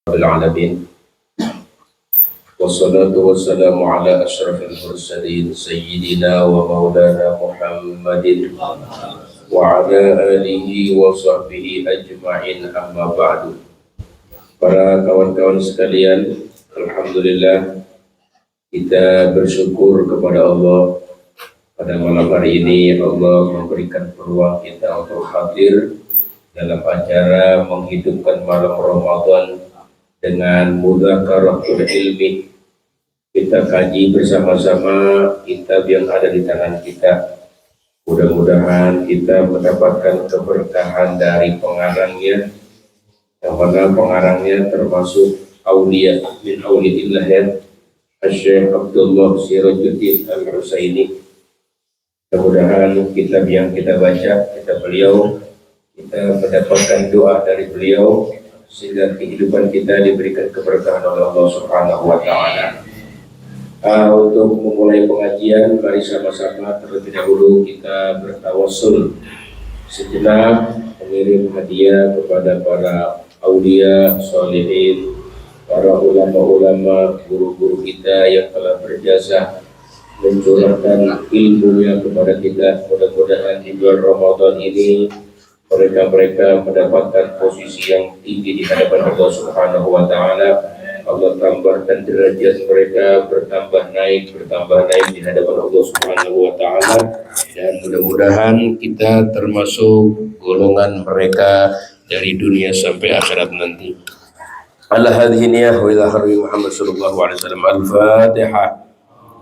العالمين والصلاة والسلام على أشرف المرسلين سيدنا ومولانا محمد وعلى آله وصحبه أجمعين أما بعد. Para kawan-kawan sekalian, alhamdulillah kita bersyukur kepada Allah pada malam hari ini Allah memberikan peluang kita untuk hadir dalam acara menghidupkan malam Ramadan dengan mudzakarahul ilmi. Kita kaji bersama-sama kitab yang ada di tangan kita. Mudah-mudahan kita mendapatkan keberkahan dari pengarangnya, yang mana pengarangnya termasuk aulia min auliillah ya, Syekh Abdullah Sirajuddin Al-Husaini. Mudah-mudahan kitab yang kita baca, kitab beliau, kita mendapatkan doa dari beliau sehingga kehidupan kita diberikan keberkahan oleh Allah Subhanahu wa taala. Untuk memulai pengajian, mari sama-sama terlebih dahulu kita bertawassul sejenak mengirim hadiah kepada para aulia, sholihin, para ulama-ulama, guru-guru kita yang telah berjasa mencurahkan ilmunya kepada kita. Mudah-mudahan di bulan Ramadan ini mereka mendapatkan posisi yang tinggi di hadapan Allah Subhanahu wa taala. Allah tambahkan derajat mereka bertambah naik di hadapan Allah Subhanahu wa taala, dan mudah-mudahan kita termasuk golongan mereka dari dunia sampai akhirat nanti. Ala hadhihi niyyah wa ila harbi Muhammad sallallahu alaihi wasallam. Al-Fatihah.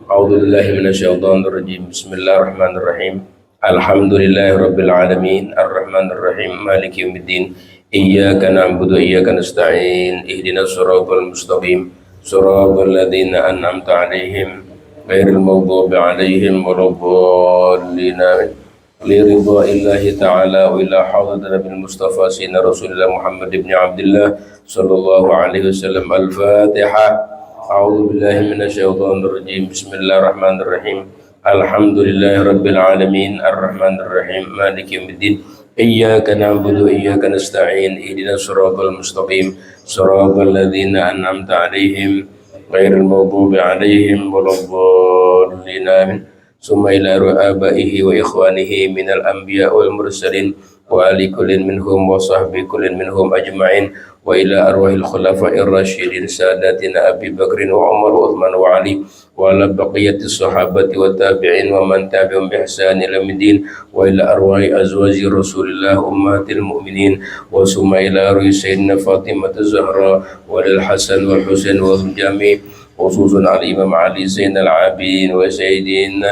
A'udzu billahi minasyaitonir rajim. Bismillahirrahmanirrahim. Alhamdulillahirabbil alamin, arrahmanir rahim, maliki yaumiddin. Iyyaka na'budu wa iyyaka nasta'in. Ihdinas siratal mustaqim. Siratal ladzina an'amta 'alaihim ghairil maghdubi 'alaihim waladdallin. Li ridha illahi ta'ala wa ila hadratin nabil mustafa sayyidina Rasulillah Muhammad ibn Abdullah sallallahu alaihi wasallam. Al-Fatihah. A'udzu billahi minasyaitonir rajim. Bismillahirrahmanirrahim. Alhamdulillahirabbil alamin, arrahmanir rahim, maliki yaumiddin. Iyyaka na'budu wa iyyaka nasta'in. Ihdinas siratal mustaqim. Siratal ladzina an'amta 'alaihim ghairil maghdubi 'alaihim waladdallin. Amin. Summa ila abaihi wa ikhwanihi minal anbiya wal mursalin wa ali kullin minhum wa sahbi kullin minhum ajma'in wa ila arwahil khulafa'ir rasyidin sadatina Abi Bakrin wa Umar wa Uthman wa Ali wa ala baqiyatis sahabati wa tabi'in wa man tabi'um bi ihsan ila yaumid wa ila arwahi azwaji Rasulillah ummatil mu'minin wa summa ila arwahi sayyidina Fatimah az-Zahra wa lil Hasan wal Husain wa jami' khususan al-Imam Ali Zainal Abidin wa Sayyidina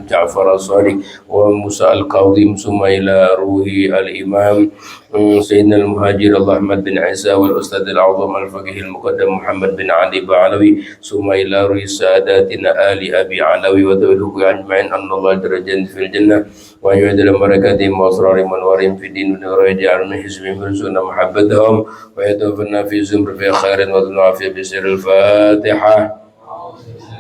Ja'far as-Sadiq wa Musa al-Qadhim, summa ila ruhi al-Imam Sayyidina al-Muhajir Ahmad bin Isa wal Ustadz al-Azam al-Faqih al-Muqaddam Muhammad bin Ali Ba'alawi, summa ila ruhi sadatina Ali Abi Alawi wa tawilhuku ajma'in annallah darajan fil jannah wa yu'adil barakatihim wa asrarim manwarim fi din wa raja'alna hizbihim firsuna mahabbatahum wa yatawaffanna fi zumri fi khairin wa dunafi bisiril Fatihah.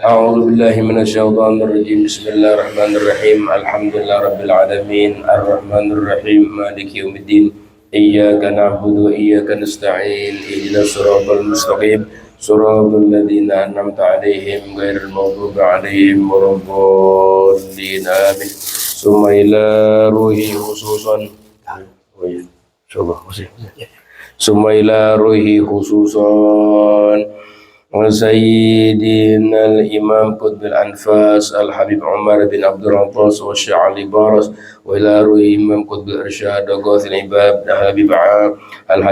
A'udzu billahi minasyaitonir rajim. Bismillahirrahmanirrahim. Alhamdulillahirabbil alamin, arrahmanir rahim, maliki yaumiddin. Iyyaka na'budu wa iyyaka nasta'in. Ihdinas siratal mustaqim. Siratal ladzina an'amta 'alaihim ghairil maghdubi 'alaihim waladdallin. Amin. Summa ila ruhi khususan. Oh ya. Coba masih. Summa ila ruhi khususan Sayyidina al-Imam Qutbil Anfas Al-Habib Umar bin Abdul Rantas wa Syekh Ali Baras wa ila ruhi Imam Qutbil Irsyad Ghathil Ibab Al-Habib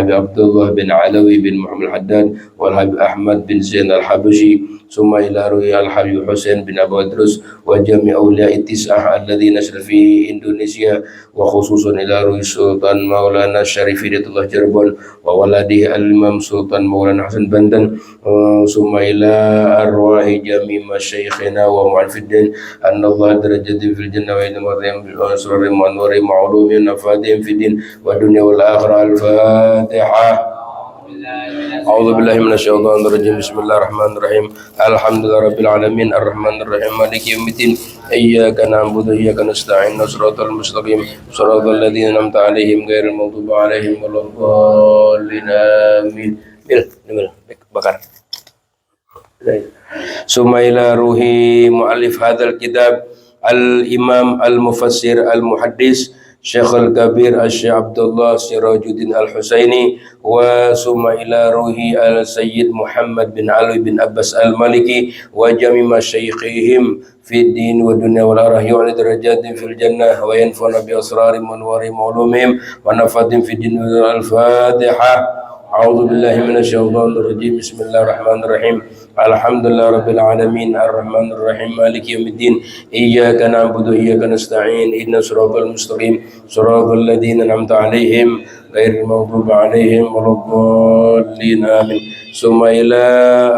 Abdullah bin Alawi bin Muhammad Haddad wa Al-Habib Ahmad bin Zain Al-Habashi, summa ila ruhi Al-Habib Husain bin Abu Idrus wa jami' awliya'i tis'ah alladhina nasal fi Indonesia wa khususan ila ruhi Sultan Maulana Syarif Hidayatullah Jarbal wa waladihi Al-Imam Sultan Maulana Hasan Bandan, summa ila arwahi jami' masyayikhina wa mu'alfiddin annallah darajati fil jannah wa idmarim bil asrarim wa nurim ma'lumin nafadim fid din wa dunya wal akhirah. Al-Fatihah. A'udzu billahi minasyaitonir rajim. Bismillahirrahmanirrahim. Alhamdulillahirabbil alamin, arrahmanir rahim, maliki yaumiddin. Iyyaka na'budu wa iyyaka nasta'in. Shiratal mustaqim, shiratal ladzina an'amta 'alaihim ghairil maghdubi 'alaihim waladdallin. Amin. bakar. Summa ila ruhi muallif hadzal kitab al-imam al-mufassir al-muhaddis Syekh al-Kabir Syekh Abdullah Sirajuddin Al-Husaini wa summa ila ruhi al-Sayyid Muhammad bin Ali bin Abbas al-Maliki wa jami masyayikhihim fi din wa dunya wal arah yu'li darajatin fil jannah wa yanfa'una bi asrarim wa anwarim ulumihim wa nafatin fi din al-Fatihah. A'udzu billahi minasyaitonir rajim. Bismillahirrahmanirrahim. Alhamdulillahirabbil alamin arrahmanir rahim maliki yaumiddin. Iyyaka na'budu wa iyyaka nasta'in. Ihdinas siratal mustaqim. Siratal ladzina an'amta 'alaihim ghairil maghdubi 'alaihim waladdallin. Amin. Summa ila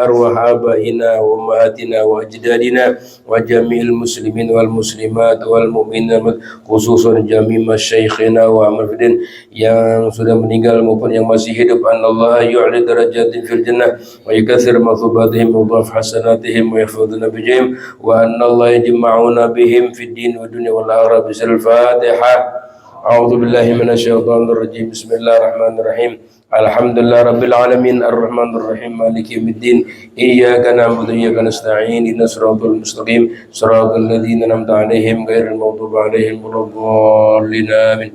arwah abaina wa ummahatina wa ajdadina wa jami'il muslimin wal muslimat wal mu'minin khususan jami' masyaikhina wa amrifidin yang sudah meninggal maupun yang masih hidup. Allah yu'li darajatin fil jannah wa yukathir mathubatihim wa dhaf hasanatihim wa yahfadhuna bijahim wa anna Allah yajma'una bihim fid din wa dunya wal akhirah bisal Fatihah. A'udzu billahi minasyaitonir rajim. Bismillahirrahmanirrahim. Alhamdulillah rabbil alamin arrahmanir rahim maliki yaumiddin. Iyyaka na'budu wa iyyaka nasta'in. Ihdinas siratal mustaqim. Siratal ladzina an'amta 'alaihim ghairil maghdubi 'alaihim waladdallin. Amin.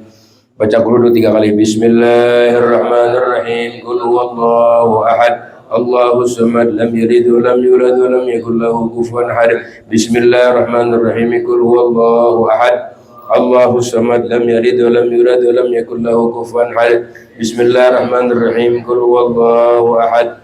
Baca dulu 3 kali. Bismillahirrahmanirrahim. Qul huwallahu ahad. Allahu samad. Lam yalid wa lam yulad wa lam yakul lahu kufuwan ahad. Bismillahirrahmanirrahim. Qul huwallahu ahad. Allahu samad. Lam yalid wa lam yulad wa lam yakul lahu kufuwan ahad. Bismillahirrahmanirrahim. Qul huwallahu ahad.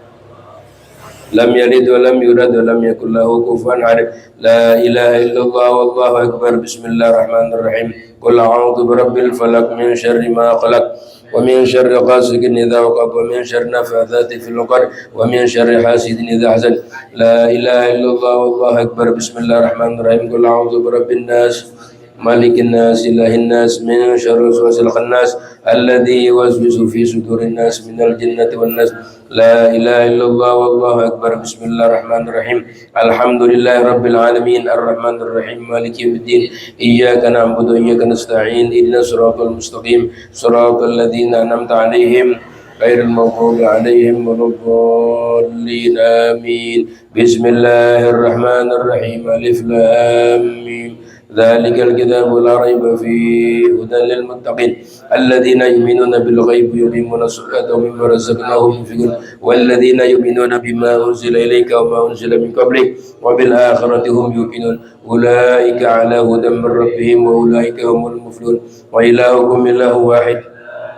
Lam yalid wa lam yulad wa lam yakul lahu kufuwan ahad. La ilaha illallah wallahu akbar. Bismillahirrahmanirrahim. Qul a'udzu birabbil falaq min syarri ma khalaq wa min syarri ghasiqin idza waqab wa min syarri nafathati fil 'uqad wa min syarri hasidin idza hasad. La ilaha illallah wallahu akbar. Bismillahirrahmanirrahim. Qul a'udzu birabbin nas malikin nas ilahin nas min syarri waswasil khannas alladzi yuwaswisu fi sudurin nas minal jinnati wan nas. La ilaha illallah wallahu akbar. Bismillahirrahmanirrahim. Alhamdulillahi rabbil alamin arrahmanir rahim maliki yaumiddin. Iyyaka na'budu wa iyyaka nasta'in. Ihdinas siratal mustaqim. Siratal ladzina an'amta 'alaihim ghairil maghdubi 'alaihim waladdallin. Amin. Bismillahirrahmanirrahim. Alif lam mim. Dzalikal kitabu la raiba fihi hudan lil muttaqin alladzina yu'minuna bil ghaibi wa yuqimuna sholata wa mimma razaqnahum yunfiqun walladzina yu'minuna bima unzila ilayka wa ma unzila min qablik wa bil akhirati hum yuqinun ulaika ala hudan min rabbihim wa ulaika humul muflihun wa ilahukum ilahu wahid.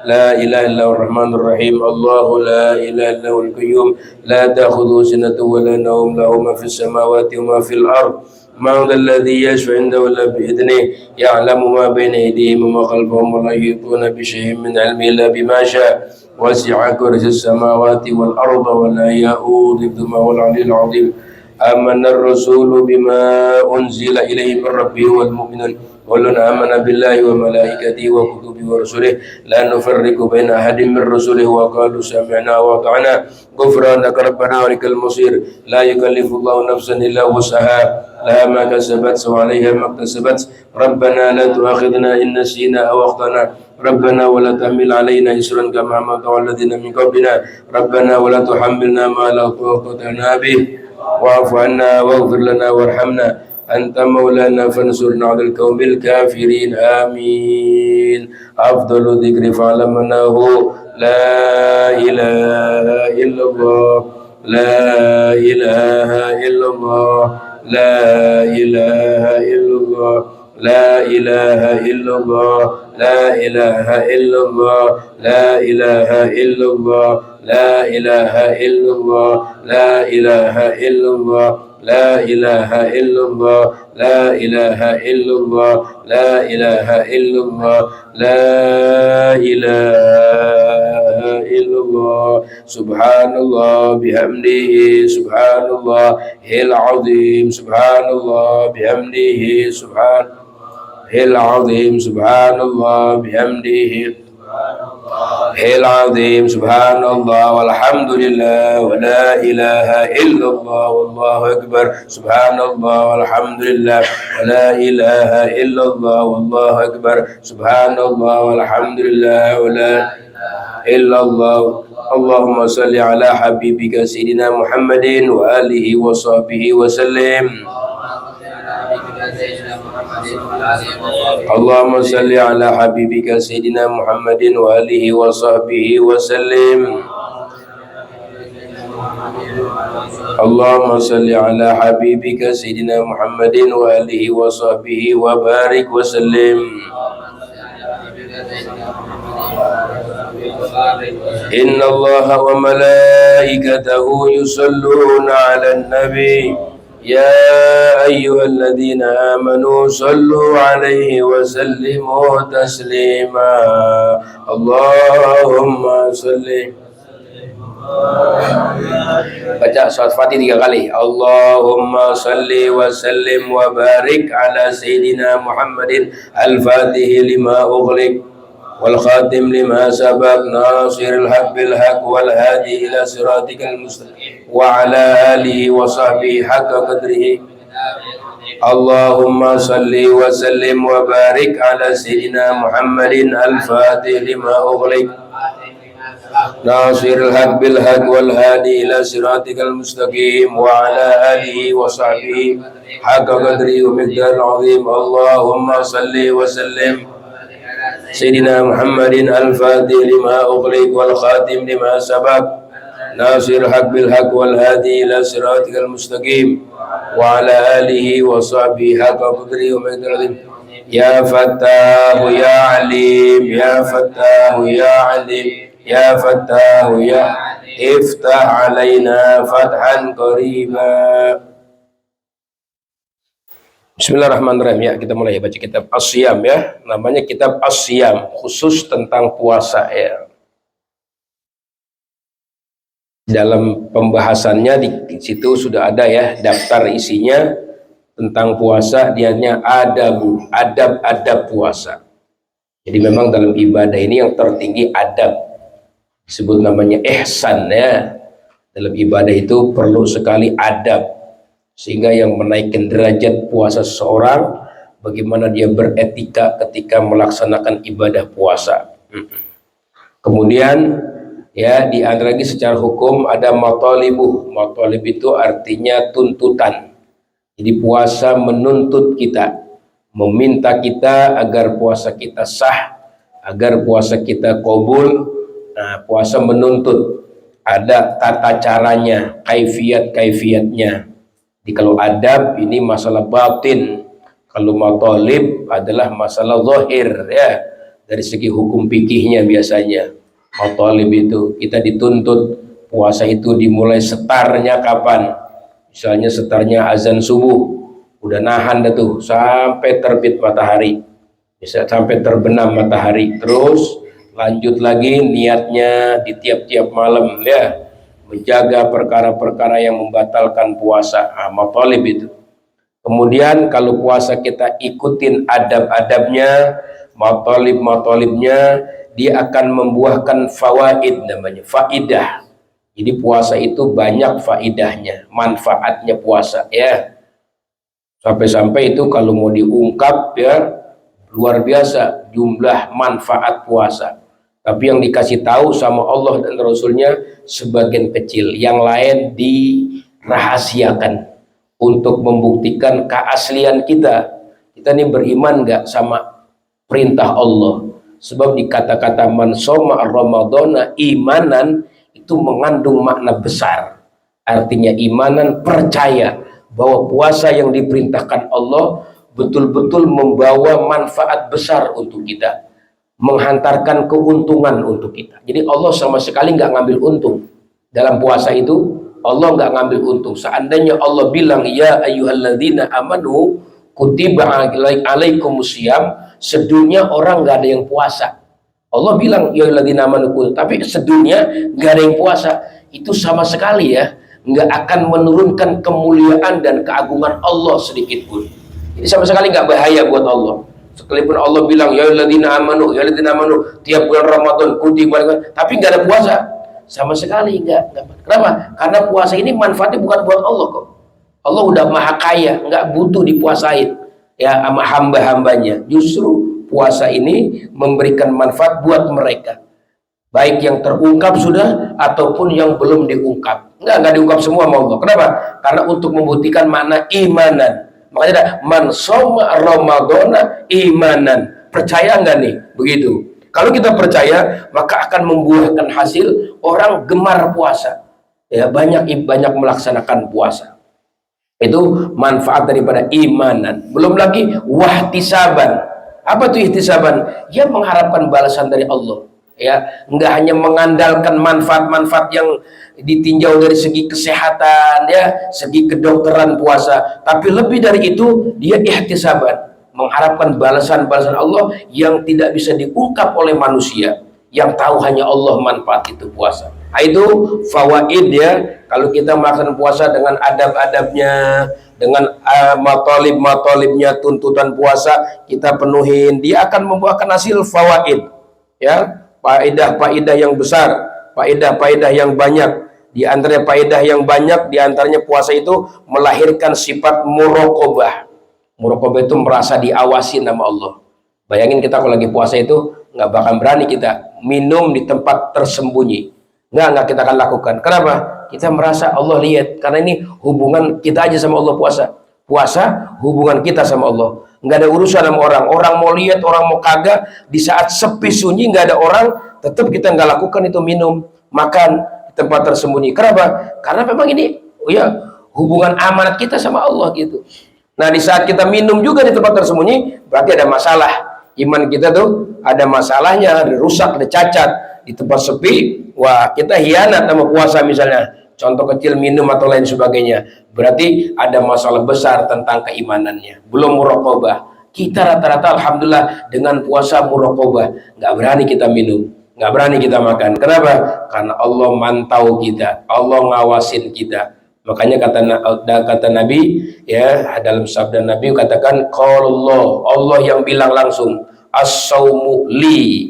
La ilaha illallah ar-rahmanir rahim. Allahu la ilaha illallahul qayyum la ta'khudhuhu sinatun wa la nawm lahu ma fis samawati wa ma fil ardh. من ذا الذي يشفع عنده إلا بإذنه يعلم ما بين أيديهم وما خلفهم ولا يحيطون بشيء من علمه إلا بما شاء وسع كرسي السماوات والأرض ولا يؤوده حفظهما والعلي العظيم. آمن الرسول بما أنزل إليه من ربه والمؤمنون كل آمن بالله وملائكته وكتبه ورسله لا نفرق بين أحد من رسله وقالوا سمعنا وأطعنا غفرانك ربنا وإليك المصير. لا يكلف الله نفسا إلا وسعها لها ما كسبت وعليها ما اكتسبت. ربنا لا تؤاخذنا إن نسينا أو أخطأنا ربنا ولا تحمل علينا إصرا كما حملته على الذين من قبلنا ربنا ولا تحملنا ما لا طاقة لنا به واعف عنا واغفر لنا وارحمنا أنت مولانا فانصرنا على القوم الكافرين. آمين. أفضل ذكر فاعلم أنه لا إله إلا الله لا إله إلا الله لا إله إلا الله لا إله إلا الله لا إله إلا الله لا إله إلا الله لا إله إلا الله لا إله إلا الله لا إله إلا الله لا إله إلا الله لا إله إلا الله لا إله إلا الله. سبحان الله بحمده سبحان الله العظيم سبحان الله بحمده سبحان العظيم سبحان الله بحمده العظيم سبحان الله والحمد لله ولا إله إلا الله والله أكبر. سبحان الله والحمد لله ولا إله إلا الله والله أكبر. سبحان الله والحمد لله ولا illallah. Allahumma salli ala habibika Sayyidina Muhammadin wa alihi wa sahbihi wa sallim. Allahumma salli ala habibika Sayyidina Muhammadin wa alihi wa sahbihi wa sallim. Allahumma salli ala habibika Sayyidina Muhammadin wa alihi wa sahbihi wa barik wa sallim. Inna Allaha wa malaikatahu yusalluna ala nabi ya ayyuhalladzina amanu sallu alaihi wa sallimu taslima. Allahumma salli. Baca surat Fatih 3 kali. Allahumma salli wa sallim wa barik ala Sayyidina Muhammadin al-Fatih lima ughliq wal khatim lima sabaq nasiril haq bil haq wal hadi ila siratikal mustaqim wa ala alihi wa sahbihi haqqa qadrihi. Allahumma salli wa sallim wa barik ala Sayyidina Muhammadin al-Fatih lima ughliq nasiril haq bil haq wal hadi ila siratikal mustaqim wa ala alihi wa sahbihi haqqa qadrihi wa miqdaril azim. Allahumma salli wa sallim Sayyidina Muhammadin al-Fatih lima ughliq wal khatim lima sabaq nasir haq bil haq wal hadi ila siratikal mustaqim wa ala alihi wa sahbihi haqqa qadrihi wa miqdaril azim. Ya Fattahu ya Alim, ya Fattahu ya Alim, ya Fattahu ya iftah alaina fathan qariba. Bismillahirrahmanirrahim. Ya, kita mulai baca kitab As-Siyam ya. Namanya kitab As-Siyam, khusus tentang puasa ya. Dalam pembahasannya di situ sudah ada ya daftar isinya tentang puasa, dianya adab puasa. Jadi memang dalam ibadah ini yang tertinggi adab. Disebut namanya ihsan ya. Dalam ibadah itu perlu sekali adab. Sehingga yang menaikkan derajat puasa seseorang, bagaimana dia beretika ketika melaksanakan ibadah puasa. Kemudian ya di antara lagi secara hukum ada matalibuh. Matalib itu artinya tuntutan. Jadi puasa menuntut kita, meminta kita agar puasa kita sah, agar puasa kita qabul. Nah, puasa menuntut ada tata caranya, kaifiat-kaifiatnya. Jadi kalau adab ini masalah batin, kalau matalib adalah masalah zahir ya, dari segi hukum fikihnya biasanya. Matalib itu kita dituntut puasa itu dimulai setarnya kapan? Misalnya setarnya azan subuh, udah nahan dah tuh sampai terbit matahari, bisa sampai terbenam matahari, terus lanjut lagi niatnya di tiap-tiap malam ya, menjaga perkara-perkara yang membatalkan puasa, matalib itu. Kemudian kalau puasa kita ikutin adab-adabnya, matalibnya, dia akan membuahkan fawaid, namanya faidah. Jadi puasa itu banyak faidahnya, manfaatnya puasa ya. Sampai-sampai itu kalau mau diungkap ya luar biasa jumlah manfaat puasa. Tapi yang dikasih tahu sama Allah dan Rasulnya sebagian kecil, yang lain dirahasiakan untuk membuktikan keaslian kita. Kita ini beriman nggak sama perintah Allah? Sebab di kata-kata man shoma ramadhana imanan itu mengandung makna besar. Artinya imanan percaya bahwa puasa yang diperintahkan Allah betul-betul membawa manfaat besar untuk kita, menghantarkan keuntungan untuk kita. Jadi Allah sama sekali nggak ngambil untung dalam puasa itu. Allah nggak ngambil untung. Seandainya Allah bilang ya ayyuhalladzina amanu kutiba alaikumusiyam, sedunia orang nggak ada yang puasa. Allah bilang ya ayyuhalladzina amanu, tapi sedunia nggak ada yang puasa, itu sama sekali ya nggak akan menurunkan kemuliaan dan keagungan Allah sedikit pun. Jadi sama sekali nggak bahaya buat Allah. Sekalipun Allah bilang ya ayyuhalladzina amanu, tiap bulan Ramadan kutiba, tapi nggak ada puasa, sama sekali nggak. Kenapa? Karena puasa ini manfaatnya bukan buat Allah kok. Allah udah maha kaya, nggak butuh dipuasain ya sama hamba-hambanya. Justru puasa ini memberikan manfaat buat mereka. baik yang terungkap sudah ataupun yang belum diungkap. Enggak diungkap semua sama Allah. Kenapa? Karena untuk membuktikan makna imanan. Makanya ada man shoma ramadhana imanan. Percaya enggak nih? Begitu. Kalau kita percaya, maka akan membuahkan hasil orang gemar puasa. Ya, banyak melaksanakan puasa. Itu manfaat daripada imanan. Belum lagi wahtisaban. Apa itu ihtisaban? Ya, mengharapkan balasan dari Allah. Ya, enggak hanya mengandalkan manfaat-manfaat yang ditinjau dari segi kesehatan, ya, segi kedokteran puasa, tapi lebih dari itu dia ihtisaban, mengharapkan balasan-balasan Allah yang tidak bisa diungkap oleh manusia, yang tahu hanya Allah manfaat itu puasa. Nah, itu fawaid ya. Kalau kita melaksanakan puasa dengan adab-adabnya, dengan matolib-matolibnya, tuntutan puasa kita penuhin, dia akan membuahkan hasil fawaid, ya, faedah-faedah yang besar, faedah-faedah yang banyak. Di antaranya faedah yang banyak, di antaranya puasa itu melahirkan sifat muraqabah. Muraqabah itu merasa diawasi nama Allah. Bayangin kita kalau lagi puasa itu nggak bakal berani kita minum di tempat tersembunyi. Nggak kita akan lakukan. Kenapa? Kita merasa Allah lihat. Karena ini hubungan kita aja sama Allah puasa. Puasa hubungan kita sama Allah. Nggak ada urusan sama orang. Orang mau lihat, orang mau kagak. Di saat sepi sunyi nggak ada orang, tetap kita nggak lakukan itu, minum, makan di tempat tersembunyi. Kenapa? Karena memang ini ya hubungan amanat kita sama Allah gitu. Nah, di saat kita minum juga di tempat tersembunyi, berarti ada masalah. Iman kita tuh ada masalahnya, ada rusak, ada cacat. Di tempat sepi, wah, kita hianat sama puasa misalnya. Contoh kecil minum atau lain sebagainya. Berarti ada masalah besar tentang keimanannya. Belum muraqabah. Kita rata-rata alhamdulillah dengan puasa muraqabah. Nggak berani kita minum, nggak berani kita makan. Kenapa? Karena Allah mantau kita, Allah ngawasin kita. Makanya kata Nabi ya, dalam sabda Nabi katakan qaulullah, Allah yang bilang langsung, as-saumu li,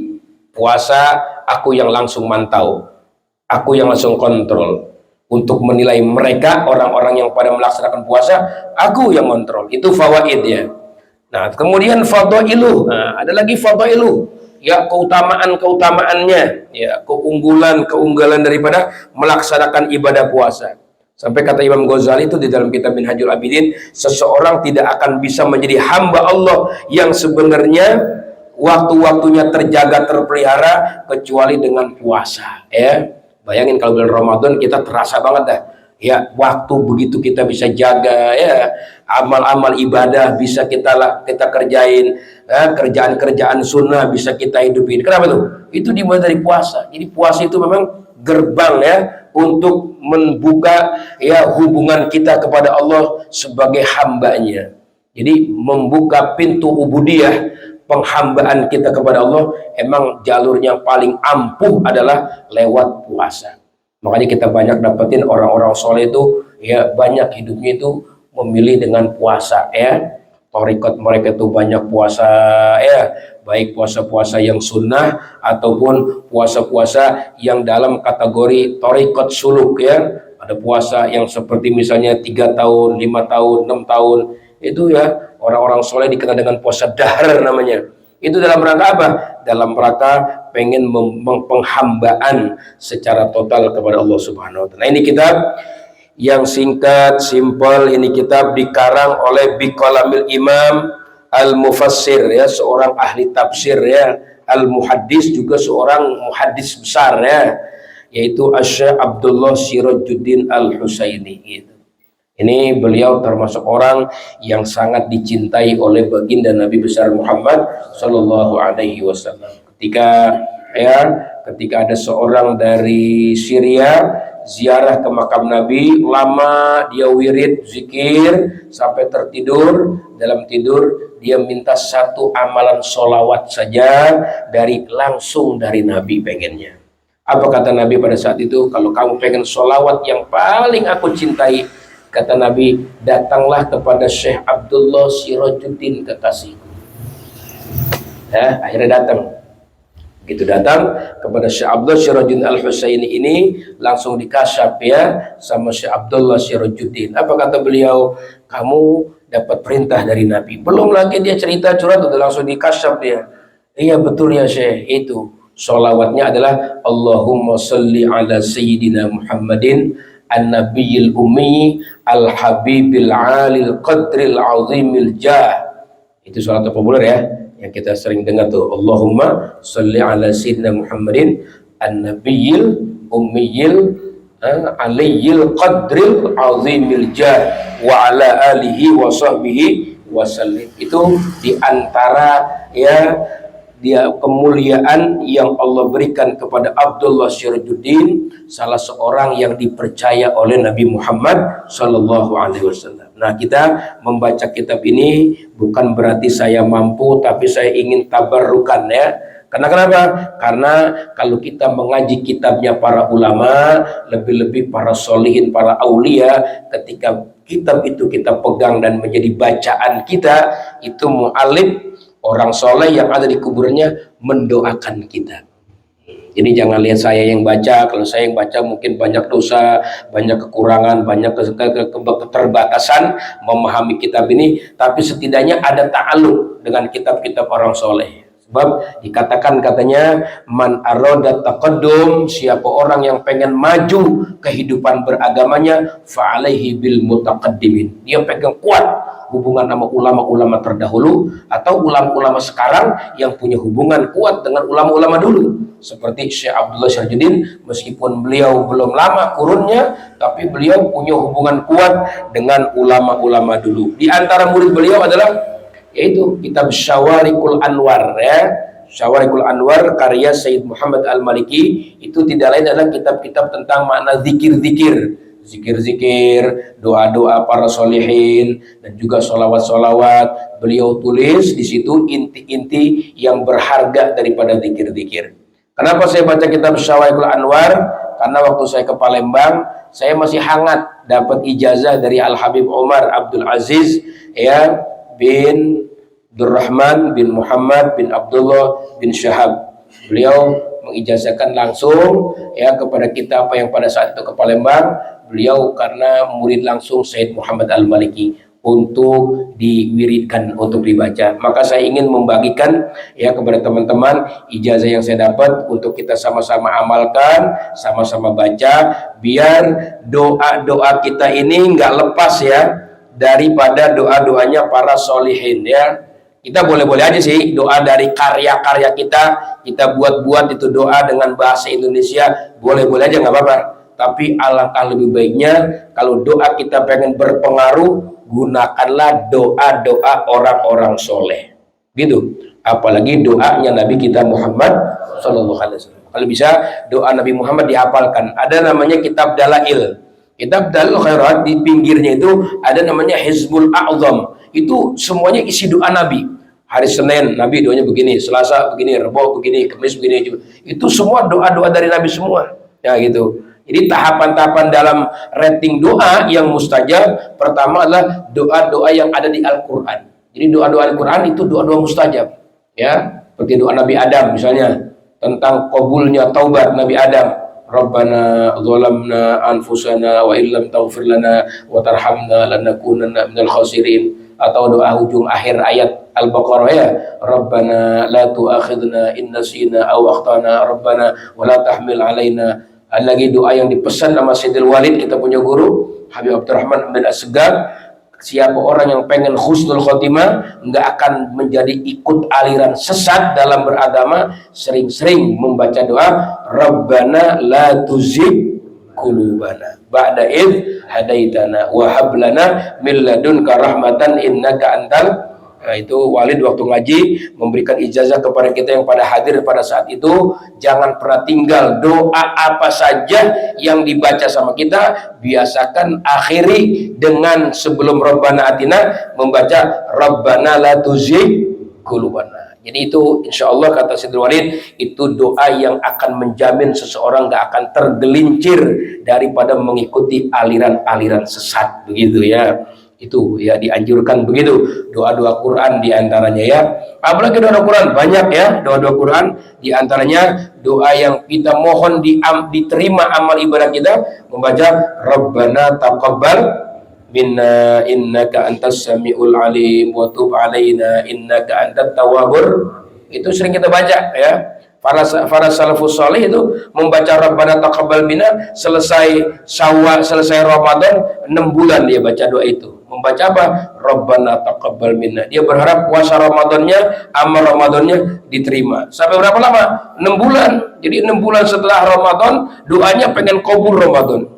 puasa aku yang langsung mantau, aku yang langsung kontrol. Untuk menilai mereka, orang-orang yang pada melaksanakan puasa, aku yang kontrol. Itu fawaid ya. Nah, kemudian fadailu. Nah, ada lagi fadailu. Ya, keutamaan-keutamaannya, ya, keunggulan daripada melaksanakan ibadah puasa. Sampai kata Imam Ghazali itu di dalam kitab Minhajul Abidin, seseorang tidak akan bisa menjadi hamba Allah yang sebenarnya waktu-waktunya terjaga, terpelihara, kecuali dengan puasa. Ya, bayangin kalau bulan Ramadan kita terasa banget dah. Ya, waktu begitu kita bisa jaga, ya, amal-amal ibadah bisa kita kerjain, ya, kerjaan-kerjaan sunnah bisa kita hidupin. Kenapa tuh? Itu dimulai dari puasa. Jadi puasa itu memang gerbang ya untuk membuka ya hubungan kita kepada Allah sebagai hambanya. Jadi membuka pintu ubudiyah, penghambaan kita kepada Allah. Emang jalur yang paling ampuh adalah lewat puasa. Makanya kita banyak dapetin orang-orang soleh itu ya banyak hidupnya itu memilih dengan puasa ya. Thariqat mereka itu banyak puasa ya, baik puasa-puasa yang sunnah ataupun puasa-puasa yang dalam kategori thariqat suluk ya. Ada puasa yang seperti misalnya 3 tahun, 5 tahun, 6 tahun, itu ya orang-orang soleh dikenal dengan puasa dahr namanya. Itu dalam rangka apa? Dalam rangka pengen penghambaan secara total kepada Allah Subhanahu wa taala. Nah, ini kitab yang singkat, simpel. Ini kitab dikarang oleh biqalamil Imam Al-Mufassir ya, seorang ahli tafsir ya, Al-Muhaddis, juga seorang muhaddis besar ya, yaitu Asy-Syaikh Abdullah Sirajuddin Al-Husaini gitu. Ini beliau termasuk orang yang sangat dicintai oleh baginda Nabi besar Muhammad Sallallahu Alaihi Wasallam. Ketika ada seorang dari Syria ziarah ke makam Nabi, lama dia wirid zikir sampai tertidur. Dalam tidur dia minta satu amalan solawat saja langsung dari Nabi pengennya. Apa kata Nabi pada saat itu? Kalau kamu pengen solawat yang paling aku cintai, kata Nabi, datanglah kepada Syekh Abdullah Sirajuddin kekasihku. Ya, akhirnya datang. Begitu datang kepada Syekh Abdullah Sirajuddin Al-Husaini ini, langsung dikasyaf ya sama Syekh Abdullah Sirajuddin. Apa kata beliau? Kamu dapat perintah dari Nabi. Belum lagi dia cerita curhat, udah langsung dikasyaf dia. Iya betul ya Syekh, itu Sholawatnya adalah Allahumma salli ala Sayyidina Muhammadin an-nabiyil ummi al-habibil alil qadril azimil jah. Itu sholawat populer ya, yang kita sering dengar tuh, Allahumma salli ala Sayyidina Muhammadin an-nabiyil ummiyil aliyil qadril azimil jah wa ala alihi wa sahbihi wasallim. Itu diantara ya dia kemuliaan yang Allah berikan kepada Abdullah Syirajuddin, salah seorang yang dipercaya oleh Nabi Muhammad Sallallahu Alaihi Wasallam. Nah, kita membaca kitab ini bukan berarti saya mampu, tapi saya ingin tabarrukan ya. Karena kenapa? Karena kalau kita mengaji kitabnya para ulama, lebih-lebih para solihin, para aulia, ketika kitab itu kita pegang dan menjadi bacaan kita, itu mu'alif, orang soleh yang ada di kuburnya mendoakan kita. Jadi jangan lihat saya yang baca, kalau saya yang baca mungkin banyak dosa, banyak kekurangan, banyak keterbatasan memahami kitab ini, tapi setidaknya ada ta'alluq dengan kitab-kitab orang soleh. Sebab dikatakan katanya man arada taqaddum, siapa orang yang pengen maju kehidupan beragamanya, fa alaihi bil mutaqaddimin. Dia pegang kuat hubungan sama ulama-ulama terdahulu atau ulama-ulama sekarang yang punya hubungan kuat dengan ulama-ulama dulu. Seperti Syekh Abdullah Syirajuddin, meskipun beliau belum lama kurunnya, tapi beliau punya hubungan kuat dengan ulama-ulama dulu. Di antara murid beliau adalah yaitu kitab Syawarikul Anwar ya. Syawarikul Anwar karya Sayyid Muhammad Al-Maliki, itu tidak lain adalah kitab-kitab tentang makna zikir-zikir, zikir-zikir, doa-doa para solihin, dan juga solawat-solawat. Beliau tulis di situ inti-inti yang berharga daripada zikir-zikir. Kenapa saya baca kitab Syawarikul Anwar? Karena waktu saya ke Palembang, saya masih hangat dapat ijazah dari Al Habib Umar Abdul Aziz ya bin Abdurrahman bin Muhammad bin Abdullah bin Syahab. Beliau mengijazahkan langsung ya kepada kita apa yang pada saat itu ke Palembang. Beliau karena murid langsung Sayyid Muhammad Al-Maliki untuk diwiridkan, untuk dibaca. Maka saya ingin membagikan ya kepada teman-teman ijazah yang saya dapat untuk kita sama-sama amalkan, sama-sama baca, biar doa-doa kita ini nggak lepas ya daripada doa-doanya para solihin ya. Kita boleh-boleh aja sih doa dari karya-karya kita buat-buat itu doa dengan bahasa Indonesia, boleh-boleh aja nggak apa-apa. Tapi alangkah lebih baiknya kalau doa kita pengen berpengaruh, gunakanlah doa-doa orang-orang soleh gitu. Apalagi doanya Nabi kita Muhammad Sallallahu Alaihi Wasallam. Kalau bisa doa Nabi Muhammad dihafalkan. Ada namanya kitab Dalail. Kitab Dalail Khairat, di pinggirnya itu ada namanya Hizbul A'zam. Itu semuanya isi doa Nabi. Hari Senin Nabi doanya begini, Selasa begini, Rabu begini, Kamis begini. Itu semua doa-doa dari Nabi semua. Ya gitu. Jadi tahapan-tahapan dalam rating doa yang mustajab, pertama adalah doa-doa yang ada di Al-Qur'an. Jadi doa-doa Al-Qur'an itu doa-doa mustajab. Ya, seperti doa Nabi Adam misalnya tentang qabulnya taubat Nabi Adam. Rabbana zalamna anfusana wa illam taghfir lana wa tarhamna lanakunanna minal khasirin. Atau doa ujung akhir ayat Al-Baqarah ya, Rabbana la tu'akhidna in nasina aw akhtana Rabbana wa la tahmil alaina. Lagi doa yang dipesan sama Sayyidil Walid, kita punya guru Habib Abdurrahman bin As-Segaf, siapa orang yang pengen husnul khotimah, nggak akan menjadi ikut aliran sesat dalam beragama, sering-sering membaca doa Rabbana la tuzigh qulubana ba'da id hadaitana wa hab lana min ladunka rahmatan innaka antal. Nah, itu Walid waktu ngaji memberikan ijazah kepada kita yang pada hadir pada saat itu, jangan pernah tinggal doa apa saja yang dibaca sama kita, biasakan akhiri dengan sebelum Rabbana atina membaca Rabbana la tuzigh qulubana. Jadi itu insya Allah kata Sayyidul Walid, itu doa yang akan menjamin seseorang gak akan tergelincir daripada mengikuti aliran-aliran sesat begitu ya. Itu ya dianjurkan begitu, doa-doa Quran diantaranya ya. Apalagi doa-doa Quran banyak ya, doa-doa Quran diantaranya doa yang kita mohon diterima amal ibadah kita, membaca Rabbana taqabbal minna innaka antas samiul alim wa tub alaina innaka antat tawwabur. Itu sering kita baca ya. Para salafus salih itu membaca Rabbana taqabbal minna selesai Syawal, selesai Ramadan 6 bulan dia baca doa itu. Membaca apa? Rabbana taqabbal minna. Dia berharap puasa Ramadannya, amal Ramadannya diterima. Sampai berapa lama? 6 bulan. Jadi 6 bulan setelah Ramadan, doanya pengen kabul Ramadan.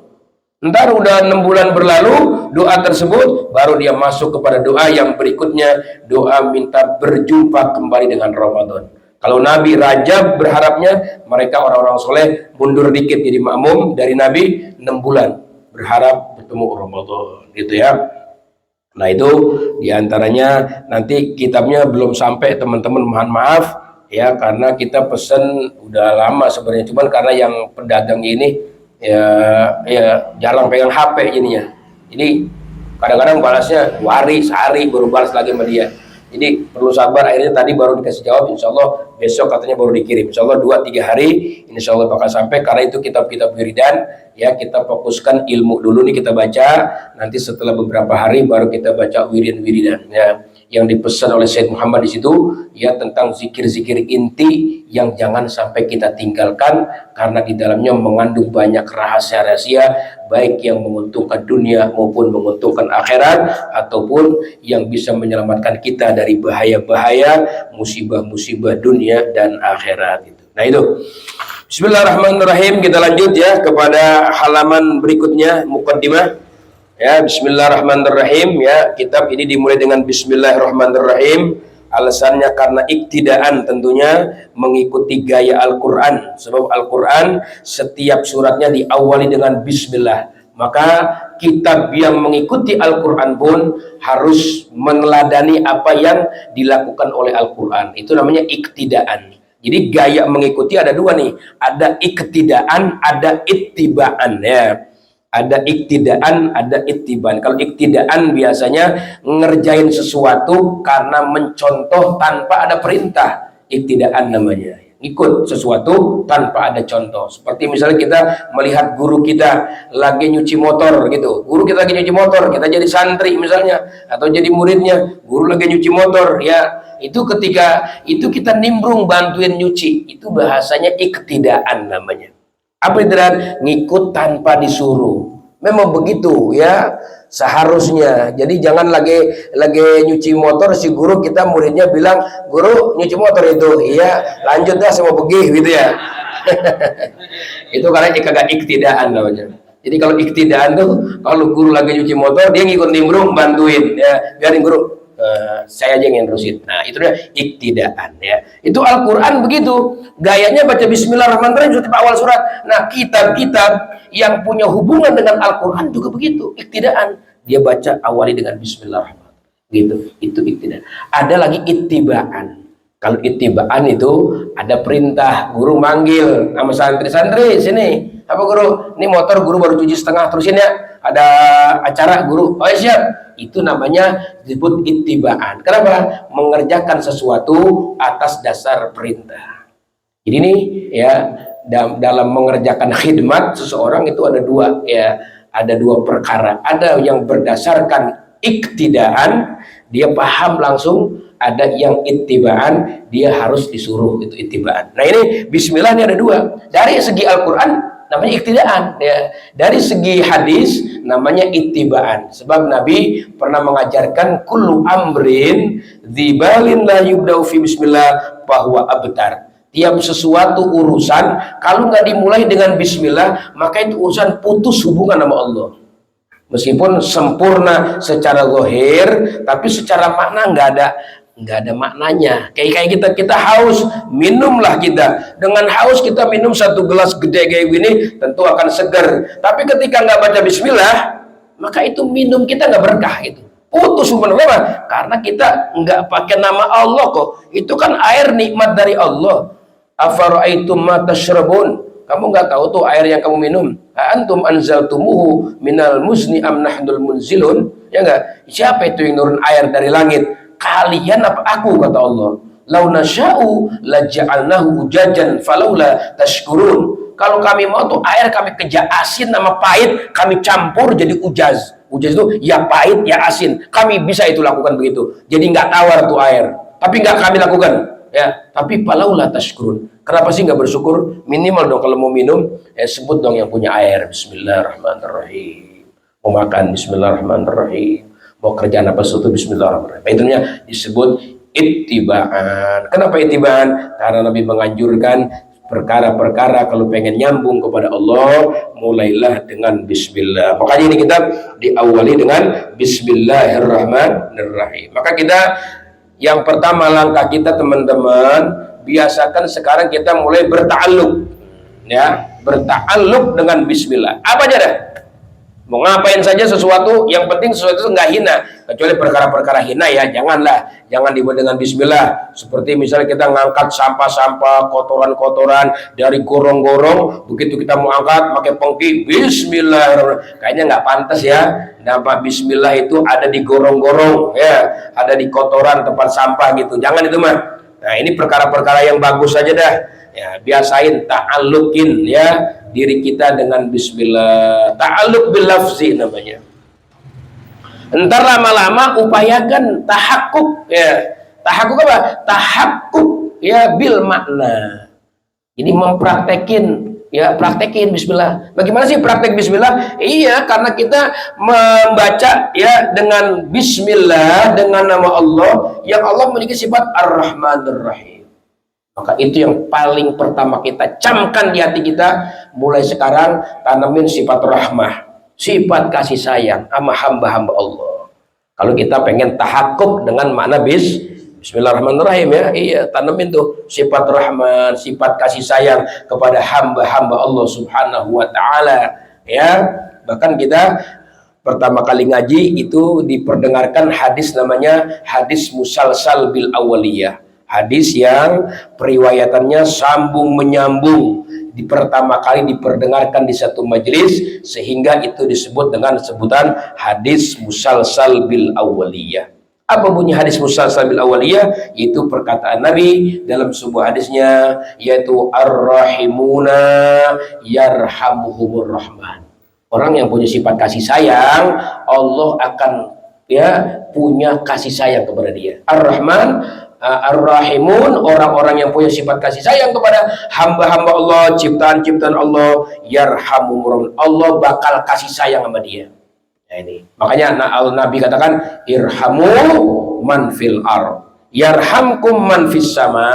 Ntar udah 6 bulan berlalu, doa tersebut baru dia masuk kepada doa yang berikutnya, doa minta berjumpa kembali dengan Ramadan. Kalau Nabi Rajab berharapnya mereka orang-orang soleh mundur dikit jadi makmum dari Nabi 6 bulan berharap bertemu Ramadan gitu ya. Nah itu diantaranya, nanti kitabnya belum sampai teman-teman, mohon maaf ya, karena kita pesen udah lama sebenarnya, cuman karena yang pedagang ini ya jarang pegang HP jadinya, jadi kadang-kadang balasnya 2 hari, sehari baru balas lagi sama dia. Jadi perlu sabar, akhirnya tadi baru dikasih jawab, insya Allah besok katanya baru dikirim, insya Allah 2-3 hari insya Allah bakal sampai, karena itu kitab-kitab wiridan ya, kita fokuskan ilmu dulu nih kita baca, nanti setelah beberapa hari baru kita baca wiridan ya, yang dipesan oleh Syed Muhammad di situ ya, tentang zikir-zikir inti yang jangan sampai kita tinggalkan, karena di dalamnya mengandung banyak rahasia-rahasia baik yang menguntungkan dunia maupun menguntungkan akhirat, ataupun yang bisa menyelamatkan kita dari bahaya-bahaya musibah-musibah dunia dan akhirat itu. Nah itu. Bismillahirrahmanirrahim, kita lanjut ya kepada halaman berikutnya, muqaddimah. Ya, bismillahirrahmanirrahim ya. Kitab ini dimulai dengan bismillahirrahmanirrahim. Alasannya karena iktidaan, tentunya mengikuti gaya Al-Quran. Sebab Al-Quran setiap suratnya diawali dengan bismillah. Maka kitab yang mengikuti Al-Quran pun harus meneladani apa yang dilakukan oleh Al-Quran. Itu namanya iktidaan. Jadi gaya mengikuti ada 2 nih. Ada iktidaan, ada ittibaan ya. Ada iktidaan, ada ittibaan. Kalau iktidaan biasanya ngerjain sesuatu karena mencontoh tanpa ada perintah. Iktidaan namanya. Ikut sesuatu tanpa ada contoh. Seperti misalnya kita melihat guru kita lagi nyuci motor gitu. Guru kita lagi nyuci motor, kita jadi santri misalnya, atau jadi muridnya, guru lagi nyuci motor ya. Itu ketika itu kita nimbrung bantuin nyuci. Itu bahasanya iktidaan namanya. Apa itu? Ngikut tanpa disuruh. Memang begitu ya seharusnya. Jadi jangan lagi nyuci motor si guru, kita muridnya bilang, guru nyuci motor itu, iya lanjut dah sama pergi gitu ya. Itu karena kagak iktidaan namanya. Jadi kalau iktidaan tuh kalau guru lagi nyuci motor dia ngikut nimbrung bantuin ya, biarin guru saya aja yang terusin. Nah itu dia iktidaan ya. Itu Al-Quran begitu gayanya, baca bismillahirrahmanirrahim setiap awal surat. Nah kitab-kitab yang punya hubungan dengan Al-Quran juga begitu iktidaan, dia baca awali dengan bismillahirrahmanirrahim gitu. Itu iktidaan. Ada lagi ittibaan. Kalau ittibaan itu ada perintah, guru manggil sama santri-santri, sini apa guru, ini motor guru baru cuci setengah, terusin ya, ada acara guru, oh siap. Itu namanya disebut ittibaan. Kenapa? Mengerjakan sesuatu atas dasar perintah. Jadi ini ya, dalam mengerjakan khidmat seseorang itu ada 2 ya, ada 2 perkara. Ada yang berdasarkan iktidaan, dia paham langsung. Ada yang ittibaan, dia harus disuruh, itu ittibaan. Nah ini bismillah ini ada 2. Dari segi Al-Quran namanya iktidaan ya. Dari segi hadis namanya ittibaan. Sebab Nabi pernah mengajarkan kullu amrin dzibalin la yubda'u fi bismillah bahwa abtar. Tiap sesuatu urusan kalau nggak dimulai dengan bismillah, maka itu urusan putus hubungan sama Allah. Meskipun sempurna secara zahir, tapi secara makna nggak ada maknanya. Kayak kita haus, minumlah kita. Dengan haus kita minum 1 gelas gede kayak gini, tentu akan seger. Tapi ketika nggak baca bismillah, maka itu minum kita nggak berkah itu. Putus hubungan. Kenapa? Karena kita nggak pakai nama Allah kok. Itu kan air nikmat dari Allah. Afara'aitum ma tashrabun. Kamu nggak tahu tuh air yang kamu minum. Antum anzaltumuhu minal muzni am nahnul munzilun. Ya enggak? Siapa itu yang nurun air dari langit? Kalian apa aku, kata Allah. Lau nasya'u laja'alnahu ujajan falaula tashkurun. Kalau kami mau tuh air kami keja asin sama pahit, kami campur jadi ujaz. Ujaz itu ya pahit ya asin. Kami bisa itu lakukan begitu. Jadi nggak tawar tuh air. Tapi nggak kami lakukan. Ya, Tapi palaula tashkurun. Kenapa sih nggak bersyukur? Minimal dong kalau mau minum, sebut dong yang punya air. Bismillahirrahmanirrahim. Mau makan, Bismillahirrahmanirrahim. Mau kerjaan apa sesuatu, Bismillahirrahmanirrahim. Itunya disebut ittibaan. Kenapa ittibaan? Karena Nabi menganjurkan perkara-perkara kalau pengen nyambung kepada Allah, mulailah dengan bismillah. Makanya ini kita diawali dengan bismillahirrahmanirrahim. Maka kita yang pertama langkah kita teman-teman, biasakan sekarang kita mulai berta'alluq, ya, berta'alluq dengan bismillah. Apa aja dah? Mau ngapain saja sesuatu, yang penting sesuatu itu nggak hina, kecuali perkara-perkara hina ya, janganlah, jangan dibuat dengan bismillah. Seperti misalnya kita ngangkat sampah-sampah, kotoran-kotoran dari gorong-gorong, begitu kita mau angkat pakai pengki, bismillah, kayaknya nggak pantas ya. Nampak bismillah itu ada di gorong-gorong, ya, ada di kotoran tempat sampah gitu, jangan itu mah. Nah ini perkara-perkara yang bagus saja dah, ya, biasain ta'alluqin ya diri kita dengan bismillah. Ta'alluq bil lafzi namanya. Entar lama-lama upayakan tahakkuk ya. Tahakkuk apa? Tahakkuk ya bil makna. Jadi mempraktekin ya, praktekin bismillah. Bagaimana sih praktek bismillah? Iya, karena kita membaca ya dengan bismillah, dengan nama Allah yang Allah memiliki sifat Ar-Rahmanir Rahim. Maka itu yang paling pertama kita camkan di hati kita. Mulai sekarang tanamin sifat rahmah, sifat kasih sayang sama hamba-hamba Allah. Kalau kita pengen tahakkuk dengan makna bismillahirrahmanirrahim ya, iya, tanamin tuh sifat rahman, sifat kasih sayang kepada hamba-hamba Allah subhanahu wa ta'ala ya. Bahkan kita pertama kali ngaji itu diperdengarkan hadis namanya hadis musalsal bil awaliyah. Hadis yang periwayatannya sambung menyambung, di pertama kali diperdengarkan di satu majelis, sehingga itu disebut dengan sebutan hadis musalsal bil awaliyah. Apa bunyi hadis musalsal bil awaliyah? Itu perkataan Nabi dalam sebuah hadisnya, yaitu ar-rahimuna yarhamuhumur rahman. Orang yang punya sifat kasih sayang, Allah akan ya punya kasih sayang kepada dia. Ar-Rahman, Ar-Rahimun, orang-orang yang punya sifat kasih sayang kepada hamba-hamba Allah, ciptaan-ciptaan Allah, yarhamumur, Allah bakal kasih sayang sama dia. Nah ini, makanya Nabi katakan irhamu man fil ard, yarhamkum man fis sama.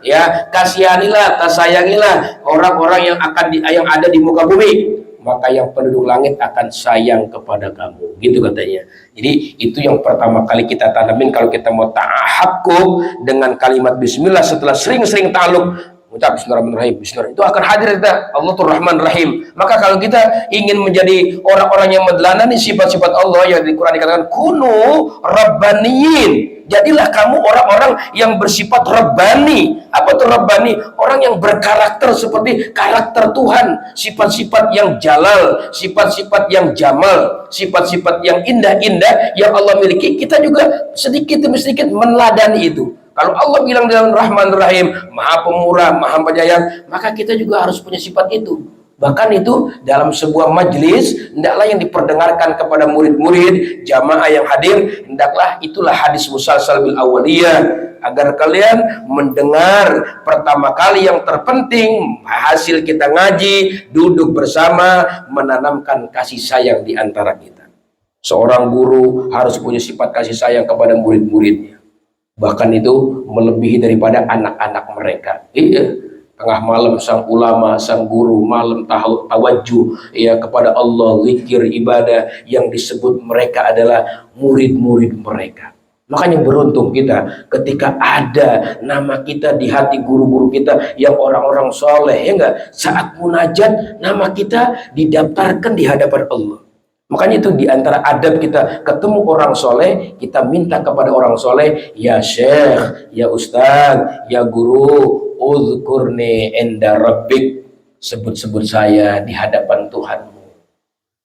Ya, kasihanilah, sayangilah orang-orang yang ada di muka bumi, maka yang penduduk langit akan sayang kepada kamu, gitu katanya. Jadi itu yang pertama kali kita tanamin kalau kita mau tahakkuk dengan kalimat bismillah. Setelah sering-sering ta'alluq, ucap bismillahirrahmanirrahim, bismillah, itu akan hadir kita, Allah tuh Rahman Rahim. Maka kalau kita ingin menjadi orang-orang yang meneladani sifat-sifat Allah yang di Quran dikatakan kunu rabbaniyin, jadilah kamu orang-orang yang bersifat Rabbani. Apa tuh Rabbani? Orang yang berkarakter seperti karakter Tuhan, sifat-sifat yang jalal, sifat-sifat yang jamal, sifat-sifat yang indah-indah yang Allah miliki. Kita juga sedikit demi sedikit meneladani itu. Kalau Allah bilang dalam Rahman Rahim, Maha Pemurah, Maha Penyayang, maka kita juga harus punya sifat itu. Bahkan itu dalam sebuah majelis, hendaklah yang diperdengarkan kepada murid-murid, jamaah yang hadir, hendaklah itulah hadis musalsal bil awaliyah, agar kalian mendengar pertama kali yang terpenting, hasil kita ngaji, duduk bersama, menanamkan kasih sayang di antara kita. Seorang guru harus punya sifat kasih sayang kepada murid-muridnya. Bahkan itu melebihi daripada anak-anak mereka. Iya, tengah malam sang ulama, sang guru malam tawajjuh ya kepada Allah, zikir, ibadah, yang disebut mereka adalah murid-murid mereka. Makanya beruntung kita ketika ada nama kita di hati guru-guru kita yang orang-orang soleh, ya enggak? Saat munajat nama kita didaftarkan di hadapan Allah. Makanya itu diantara adab kita ketemu orang soleh, kita minta kepada orang soleh, ya syekh, ya ustaz, ya guru, uzkurni inda rabbik, sebut-sebut saya di hadapan Tuhanmu.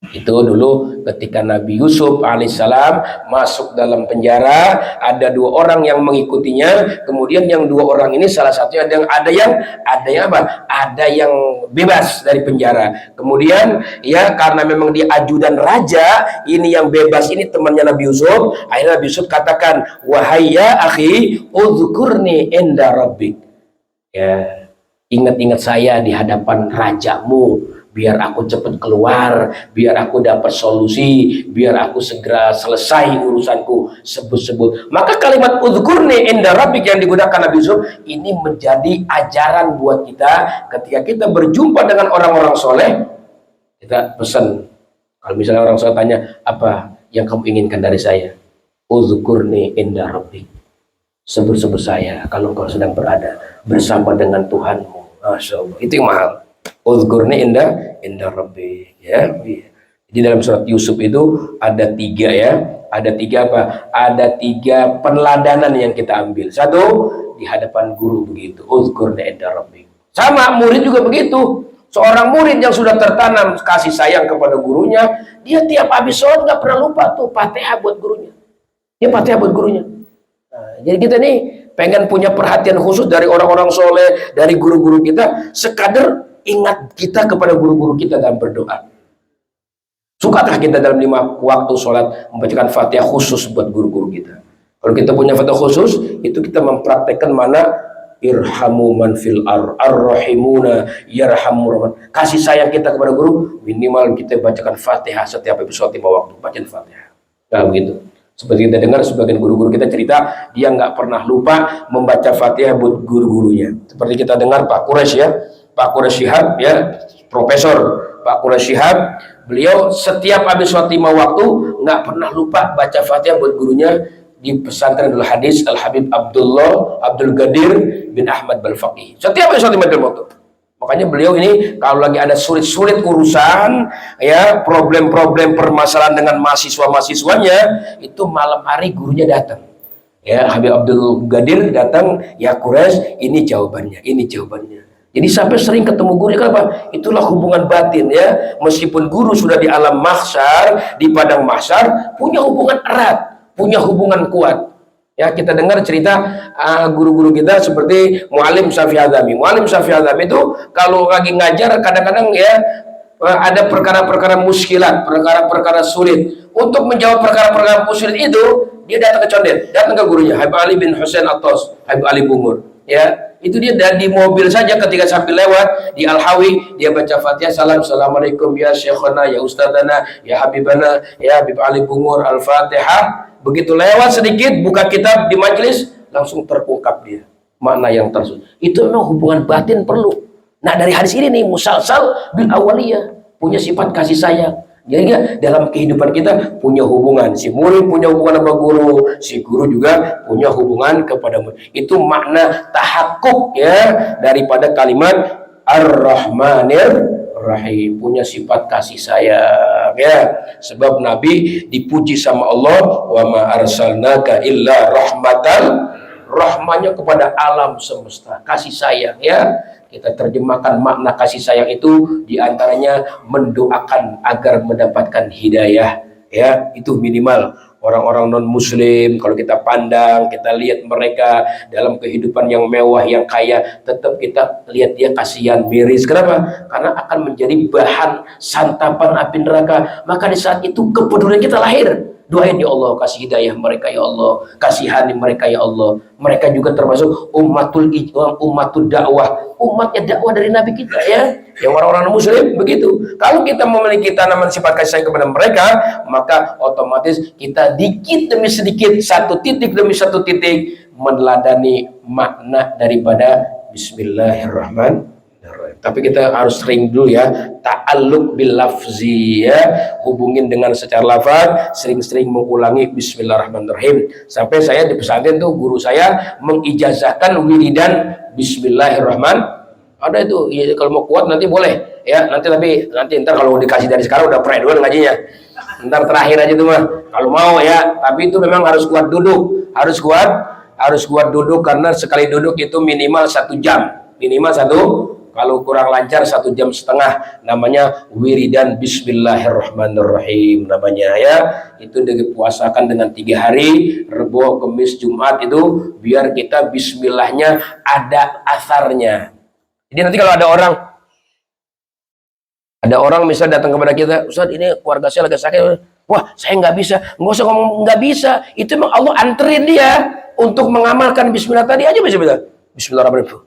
Itu dulu ketika Nabi Yusuf alaihissalam masuk dalam penjara, ada 2 orang yang mengikutinya. Kemudian yang 2 orang ini salah satunya ada yang apa? Ada yang bebas dari penjara. Kemudian ya karena memang dia ajudan raja, ini yang bebas ini temannya Nabi Yusuf. Akhirnya Nabi Yusuf katakan, wahai ya akhi, udhkurni inda rabbik. Ya, ingat-ingat saya di hadapan rajamu, biar aku cepat keluar, biar aku dapat solusi, biar aku segera selesai urusanku, sebut-sebut. Maka kalimat udhkurni inda rabbik yang digunakan Nabi Yusuf ini menjadi ajaran buat kita ketika kita berjumpa dengan orang-orang soleh. Kita pesan, kalau misalnya orang soleh tanya, apa yang kamu inginkan dari saya? Udhkurni inda rabbik, sebut-sebut saya kalau engkau sedang berada bersama dengan Tuhanmu. Masya Allah, itu yang mahal. Udhkurni inda rabbi, ya. Jadi dalam surat Yusuf itu ada 3 ya. Ada 3 apa? Ada 3 peneladanan yang kita ambil. 1, di hadapan guru begitu. Udhkurni inda rabbi. Sama murid juga begitu. Seorang murid yang sudah tertanam kasih sayang kepada gurunya, dia tiap habis sholat nggak pernah lupa tuh Fatihah buat gurunya. Dia Fatihah buat gurunya. Nah, jadi kita nih pengen punya perhatian khusus dari orang-orang soleh, dari guru-guru kita, sekadar ingat kita kepada guru-guru kita dalam berdoa. Sukakah kita dalam 5 waktu sholat membacakan Fatihah khusus buat guru-guru kita? Kalau kita punya Fatihah khusus, itu kita mempraktekkan mana irhamu man fil ar-rahimuna yarhamur man. Kasih sayang kita kepada guru, minimal kita bacakan Fatihah setiap episode 5 waktu, bacakan Fatihah. Nah begitu. Seperti kita dengar sebagian guru-guru kita cerita, dia nggak pernah lupa membaca Fatihah buat guru-gurunya. Seperti kita dengar Pak Quraisy ya, Pak Quraisy Shihab ya, Profesor Pak Quraisy Shihab, beliau setiap habis sholat 5 waktu nggak pernah lupa baca Fatihah buat gurunya di pesantren Al Hadis Al Habib Abdul Qadir bin Ahmad Balfaqih. Setiap habis sholat 5 waktu. Makanya beliau ini kalau lagi ada sulit-sulit urusan ya, problem-problem permasalahan dengan mahasiswa-mahasiswanya, itu malam hari gurunya datang. Ya, Habib Abdul Qadir datang, ya Quraisy, ini jawabannya, ini jawabannya. Jadi sampai sering ketemu guru, kenapa? Itulah hubungan batin ya. Meskipun guru sudah di alam mahsyar, di padang mahsyar, punya hubungan erat, punya hubungan kuat. Ya, kita dengar cerita guru-guru kita seperti Muallim Syafi'i Adzami. Muallim Syafi'i Adzami itu kalau lagi ngajar kadang-kadang ya ada perkara-perkara muskilat, perkara-perkara sulit. Untuk menjawab perkara-perkara sulit itu, dia datang ke condet, datang ke gurunya, Habib Ali bin Husain Atos, Habib Ali Bungur. Ya, itu dia di mobil saja ketika sambil lewat di Al-Hawi, dia baca Fatihah, Assalamualaikum ya Syekhana, ya Ustadzana, ya Habibana, ya Habib Ali Bungur, Al-Fatihah. Begitu lewat sedikit, buka kitab di majelis, langsung terungkap dia makna yang tersebut. Itu memang hubungan batin perlu. Nah dari hadis ini nih, musalsal bil awaliyah, punya sifat kasih sayang. Jadi dalam kehidupan kita punya hubungan, si murid punya hubungan sama guru, si guru juga punya hubungan kepada murid. Itu makna tahakkuk ya daripada kalimat Ar-Rahmanir Rahim, punya sifat kasih sayang ya. Sebab Nabi dipuji sama Allah, wa ma arsalnaka illa rahmatan, rahmanya kepada alam semesta, kasih sayang ya. Kita terjemahkan makna kasih sayang itu diantaranya mendoakan agar mendapatkan hidayah ya, itu minimal. Orang-orang non muslim kalau kita pandang, kita lihat mereka dalam kehidupan yang mewah, yang kaya, tetap kita lihat dia kasihan, miris. Kenapa? Karena akan menjadi bahan santapan api neraka. Maka di saat itu kepedulian kita lahir. Doain ya Allah, kasih hidayah mereka ya Allah, kasihani mereka ya Allah. Mereka juga termasuk ummatul dakwah, umatnya dakwah dari Nabi kita ya, yang orang-orang muslim begitu. Kalau kita memiliki tanaman sifat kasih sayang kepada mereka, maka otomatis kita dikit demi sedikit, satu titik demi satu titik meneladani makna daripada Bismillahirrahmanirrahim. Tapi kita harus sering dulu ya, ta'alluq bil lafzi ya, hubungin dengan secara lafaz, sering-sering mengulangi Bismillahirrahmanirrahim. Sampai saya di pesantren tuh guru saya mengijazahkan wiridan Bismillahirrahmanirrahim. Ada itu ya, kalau mau kuat nanti boleh ya, nanti ntar kalau dikasih dari sekarang udah pre dulu ngajinya, ntar terakhir aja tuh mah kalau mau ya. Tapi itu memang harus kuat duduk, harus kuat duduk, karena sekali duduk itu minimal 1 jam, minimal Kalau kurang lancar 1,5 jam, namanya wiridan Bismillahirrahmanirrahim namanya ya. Itu dipuasakan dengan 3 hari, Rebo, Kamis, Jumat itu biar kita Bismillahnya ada asarnya. Jadi nanti kalau ada orang misal datang kepada kita, Ustaz ini keluarga saya lagi sakit, wah saya nggak bisa, nggak usah ngomong nggak bisa, itu memang Allah anterin dia untuk mengamalkan Bismillah tadi aja. Bismillahirrahmanirrahim,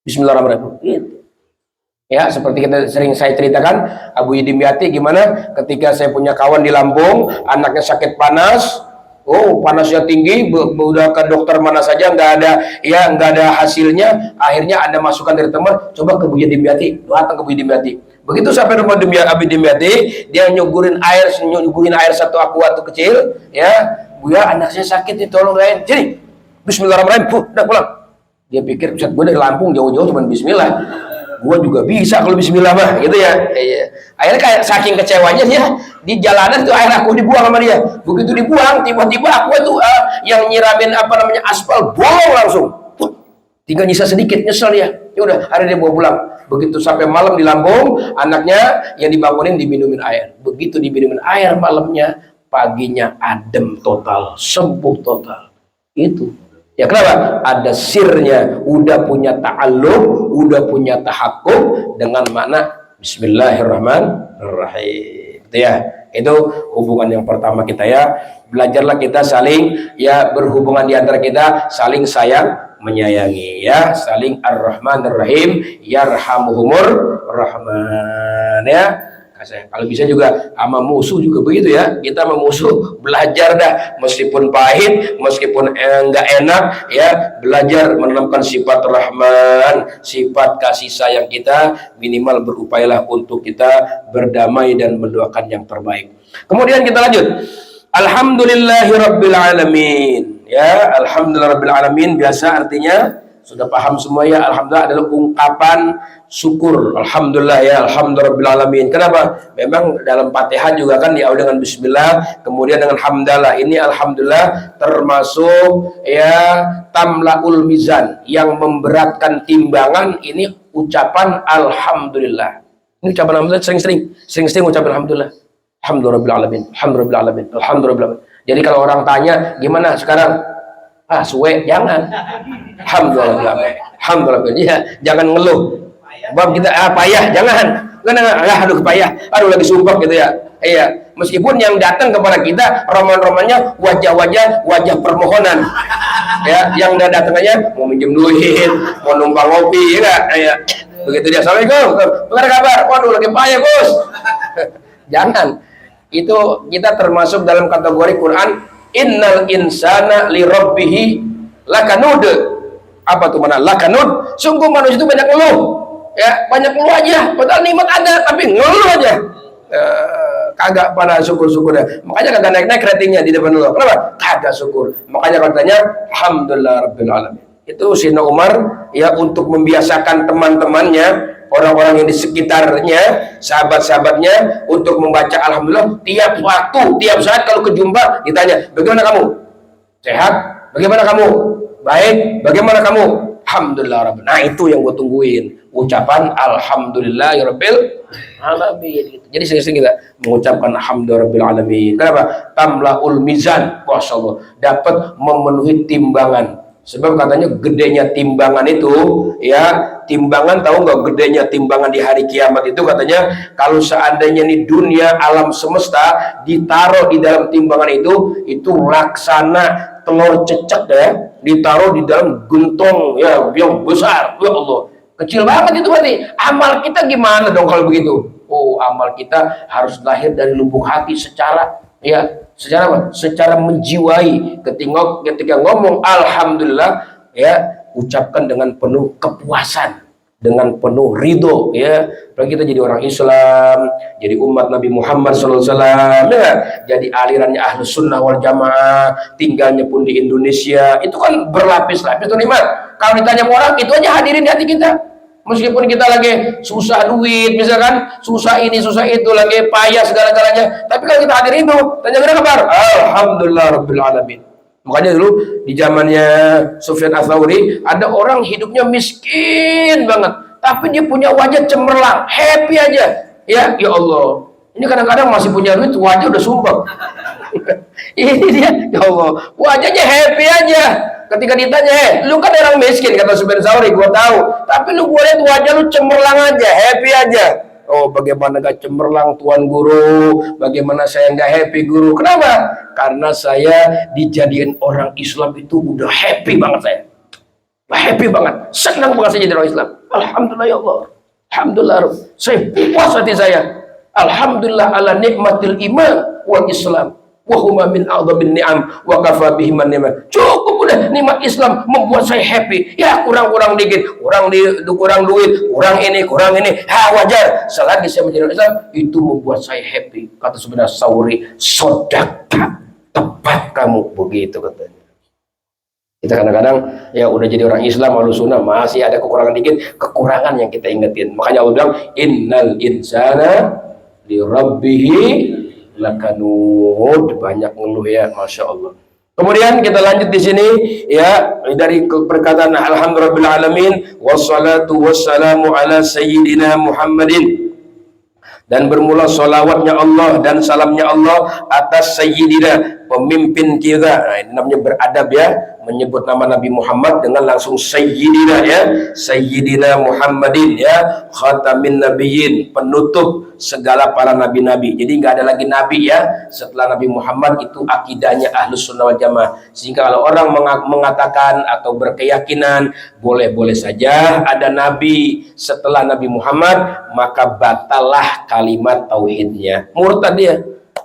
Bismillahirrahmanirrahim. Gitu. Ya seperti saya ceritakan Abu Dimyati gimana ketika saya punya kawan di Lampung, anaknya sakit panas. Oh panasnya tinggi, udah ke dokter mana saja nggak ada hasilnya. Akhirnya ada masukan dari teman, coba ke Buya Dimyati, datang ke Buya Dimyati. Begitu sampai rumah Abi Dimyati, dia nyuguhin air 1 aqua tuh kecil, ya Buya anak saya sakit nih, tolong doain. Sini, Bismillahirrahmanirrahim, udah pulang. Dia pikir, Ustaz gue dari Lampung jauh-jauh cuma Bismillah. Gue juga bisa kalau Bismillah mah, gitu ya. Akhirnya kayak saking kecewanya dia di jalanan tuh air aku dibuang sama dia. Begitu dibuang, tiba-tiba aku tuh yang nyiramin aspal bolong langsung. Tinggal nyisa sedikit, nyesel ya. Ya udah, hari dia bawa pulang. Begitu sampai malam di Lampung, anaknya yang dibangunin diminumin air. Begitu diminumin air malamnya, paginya adem total, sembuh total. Itu. Ya kenapa? Ada sirnya, udah punya ta'alluq, udah punya tahakkuk dengan makna Bismillahirrahmanirrahim. Itu ya. Itu hubungan yang pertama kita ya. Belajarlah kita saling ya berhubungan di antara kita, saling sayang menyayangi ya, saling ar-Rahmanir-Rahim, yarhamuhumur rahman ya. Kalau bisa juga sama musuh juga begitu ya, kita sama musuh belajar dah, meskipun pahit, meskipun enggak enak ya, belajar menanamkan sifat Rahman, sifat kasih sayang kita, minimal berupayalah untuk kita berdamai dan mendoakan yang terbaik. Kemudian kita lanjut, Alhamdulillahirabbil alamin ya, Alhamdulillahirabbil alamin biasa artinya sudah paham semua ya. Alhamdulillah adalah ungkapan syukur. Alhamdulillah ya, alhamdulillahirabbil alamin. Kenapa? Memang dalam Fatihah juga kan diawali dengan bismillah, kemudian dengan hamdalah. Ini alhamdulillah termasuk ya tamlaul mizan, yang memberatkan timbangan. Ini ucapan alhamdulillah. Ini ucapan alhamdulillah sering-sering ucapan alhamdulillah. Alhamdulillahirabbil alamin. Alhamdulillahirabbil alamin. Alhamdulillahirabbil alamin. Jadi kalau orang tanya gimana sekarang? Suwe jangan. Alhamdulillah, alhamdulillah. Ya, jangan ngeluh. Bab kita payah, jangan. Aduh payah. Aduh lagi sumpah gitu ya. Iya, meskipun yang datang kepada kita roman-romannya wajah permohonan. Ya, yang datang aja mau minjem duit, mau numpang ngopi, ya. Begitu dia. Assalamualaikum. Bagaimana kabar? Waduh lagi payah, Bos. Jangan. Itu kita termasuk dalam kategori Quran innal insana li rabbihi lakanud. Apa tuh mana lakanud? Sungguh manusia itu banyak ngeluh. Ya, banyak ngeluh aja. Padahal nikmat ada, tapi ngeluh aja. Kagak pada syukur-syukur ya. Makanya kagak naik-naik ratingnya di depan Allah. Kenapa? Kagak syukur. Makanya katanya alhamdulillah rabbil alamin. Itu Sayyidina Umar ya untuk membiasakan teman-temannya, orang-orang yang di sekitarnya, sahabat-sahabatnya untuk membaca alhamdulillah tiap waktu, tiap saat. Kalau kejumpa ditanya, bagaimana kamu? Sehat? Bagaimana kamu? Baik? Bagaimana kamu? Alhamdulillah rabbil. Nah itu yang gue tungguin, ucapan alhamdulillah rabbil alamin. Jadi sering-sering kita mengucapkan alhamdulillah rabbil alamin. Kenapa? Tamlaul mizan, masya Allah, dapat memenuhi timbangan. Sebab katanya gedenya timbangan itu ya, timbangan tahu nggak gedenya timbangan di hari kiamat itu? Katanya kalau seandainya nih dunia alam semesta ditaruh di dalam timbangan itu laksana telur cecek ya, ditaruh di dalam gentong ya yang besar. Ya Allah, kecil banget itu berarti. Amal kita gimana dong kalau begitu? Oh, amal kita harus lahir dari lubuk hati secara ya, secara menjiwai. Ketika ngomong alhamdulillah ya, ucapkan dengan penuh kepuasan, dengan penuh ridho ya. Apalagi kita jadi orang Islam, jadi umat Nabi Muhammad SAW ya, jadi alirannya Ahlus Sunnah wal Jamaah, tinggalnya pun di Indonesia. Itu kan berlapis-lapis tuh nikmat. Kalau ditanya orang, itu aja hadirin di hati kita. Meskipun kita lagi susah duit, misalkan susah ini, susah itu, lagi payah segala-galanya, tapi kalau kita hadir itu, tanya gimana kabar? Alhamdulillah rabbil alamin. Makanya dulu di zamannya Sufyan Ats-Tsauri ada orang hidupnya miskin banget, tapi dia punya wajah cemerlang, happy aja. Ya Allah. Ini kadang-kadang masih punya duit, wajah udah sumbang. Ini dia, ya Allah, wajahnya happy aja. Ketika ditanya, lu kan orang miskin, kata Sufyan Tsauri, gua tahu. Tapi lu gua lihat wajah lu cemerlang aja, happy aja. Oh, bagaimana gak cemerlang Tuan Guru? Bagaimana saya nggak happy Guru? Kenapa? Karena saya dijadiin orang Islam itu udah happy banget saya. Happy banget, senang banget saya jadi orang Islam. Alhamdulillah ya Allah. Alhamdulillah, saya puas hati saya. Alhamdulillah ala nikmatil iman wal Islam. Wa huma min a'dhamin ni'am wa kafa bihi man ni'am. Cukup udah nikmat Islam membuat saya happy. Ya kurang-kurang dikit, kurang duit, kurang ini. Ha wajar. Selagi saya menjadi Islam itu membuat saya happy. Kata Sufyan Tsauri, sodaka, tepat kamu begitu katanya. Kita kadang-kadang ya udah jadi orang Islam lalu sunnah masih ada kekurangan dikit, kekurangan yang kita ingetin. Makanya Allah bilang innal insana li rabbihi lakanud, banyak ngeluh ya, masya Allah. Kemudian kita lanjut di sini ya dari perkataan alhamdulillahirabbil alamin wassalatu wassalamu ala sayyidina Muhammadin, dan bermula salawatnya Allah dan salamnya Allah atas sayyidina, pemimpin kita. Nah, ini namanya beradab ya, menyebut nama Nabi Muhammad dengan langsung sayyidina ya, sayyidina Muhammadin ya, khatamin nabiyyin, penutup segala para nabi-nabi. Jadi nggak ada lagi nabi ya setelah Nabi Muhammad. Itu akidahnya Ahlus Sunnah wal Jamaah. Sehingga kalau orang mengatakan atau berkeyakinan boleh-boleh saja ada nabi setelah Nabi Muhammad, maka batalah kalimat tauhidnya, murtad dia.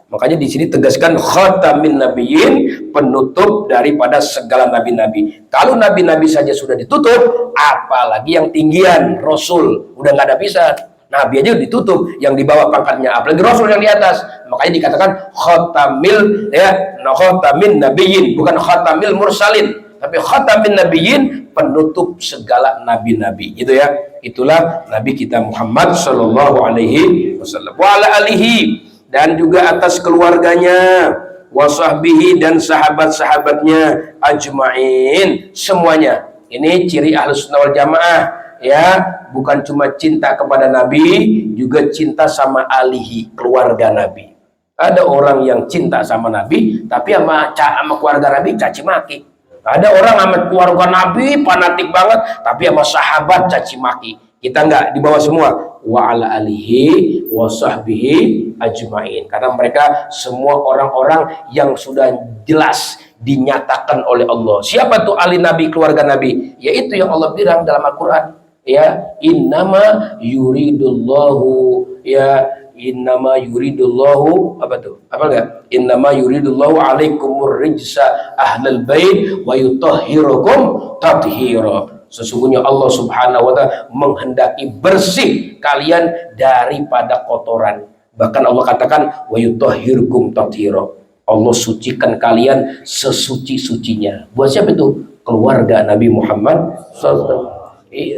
Makanya di sini tegaskan khatamin nabiyyin, penutup daripada segala nabi-nabi. Kalau nabi-nabi saja sudah ditutup, apalagi yang tinggian Rasul, udah nggak ada bisa. Nabi aja ditutup, yang di bawah pangkatnya, apalagi Rasul yang di atas. Makanya dikatakan khatamil ya, khatamin nabiyyin, bukan khatamil mursalin, tapi khatamin nabiyyin, penutup segala nabi-nabi. Gitu ya. Itulah Nabi kita Muhammad sallallahu alaihi wasallam. Wa ala alihi, dan juga atas keluarganya, wasahbihi, dan sahabat-sahabatnya ajma'in, semuanya. Ini ciri Ahlus Sunnah wal Jamaah ya, bukan cuma cinta kepada Nabi, juga cinta sama alihi, keluarga Nabi. Ada orang yang cinta sama Nabi tapi sama keluarga Nabi caci maki. Ada orang sama keluarga Nabi fanatik banget tapi sama sahabat caci maki. Kita enggak, di bawah semua. Wa ala alihi wa sahbihi ajmain. Karena mereka semua orang-orang yang sudah jelas dinyatakan oleh Allah. Siapa tuh ahli Nabi, keluarga Nabi? Yaitu yang Allah bilang dalam Al-Quran. Ya, innama yuridullahu, ya, innama yuridullahu, apa tuh? Apa enggak? Innama yuridullahu alaikumur rijsa ahlal bait wa yutahhirukum tathira. Sesungguhnya Allah subhanahu wa ta'ala menghendaki bersih kalian daripada kotoran. Bahkan Allah katakan wa yutahhirukum tathira. Allah sucikan kalian sesuci-sucinya. Buat siapa itu? Keluarga Nabi Muhammad SAW.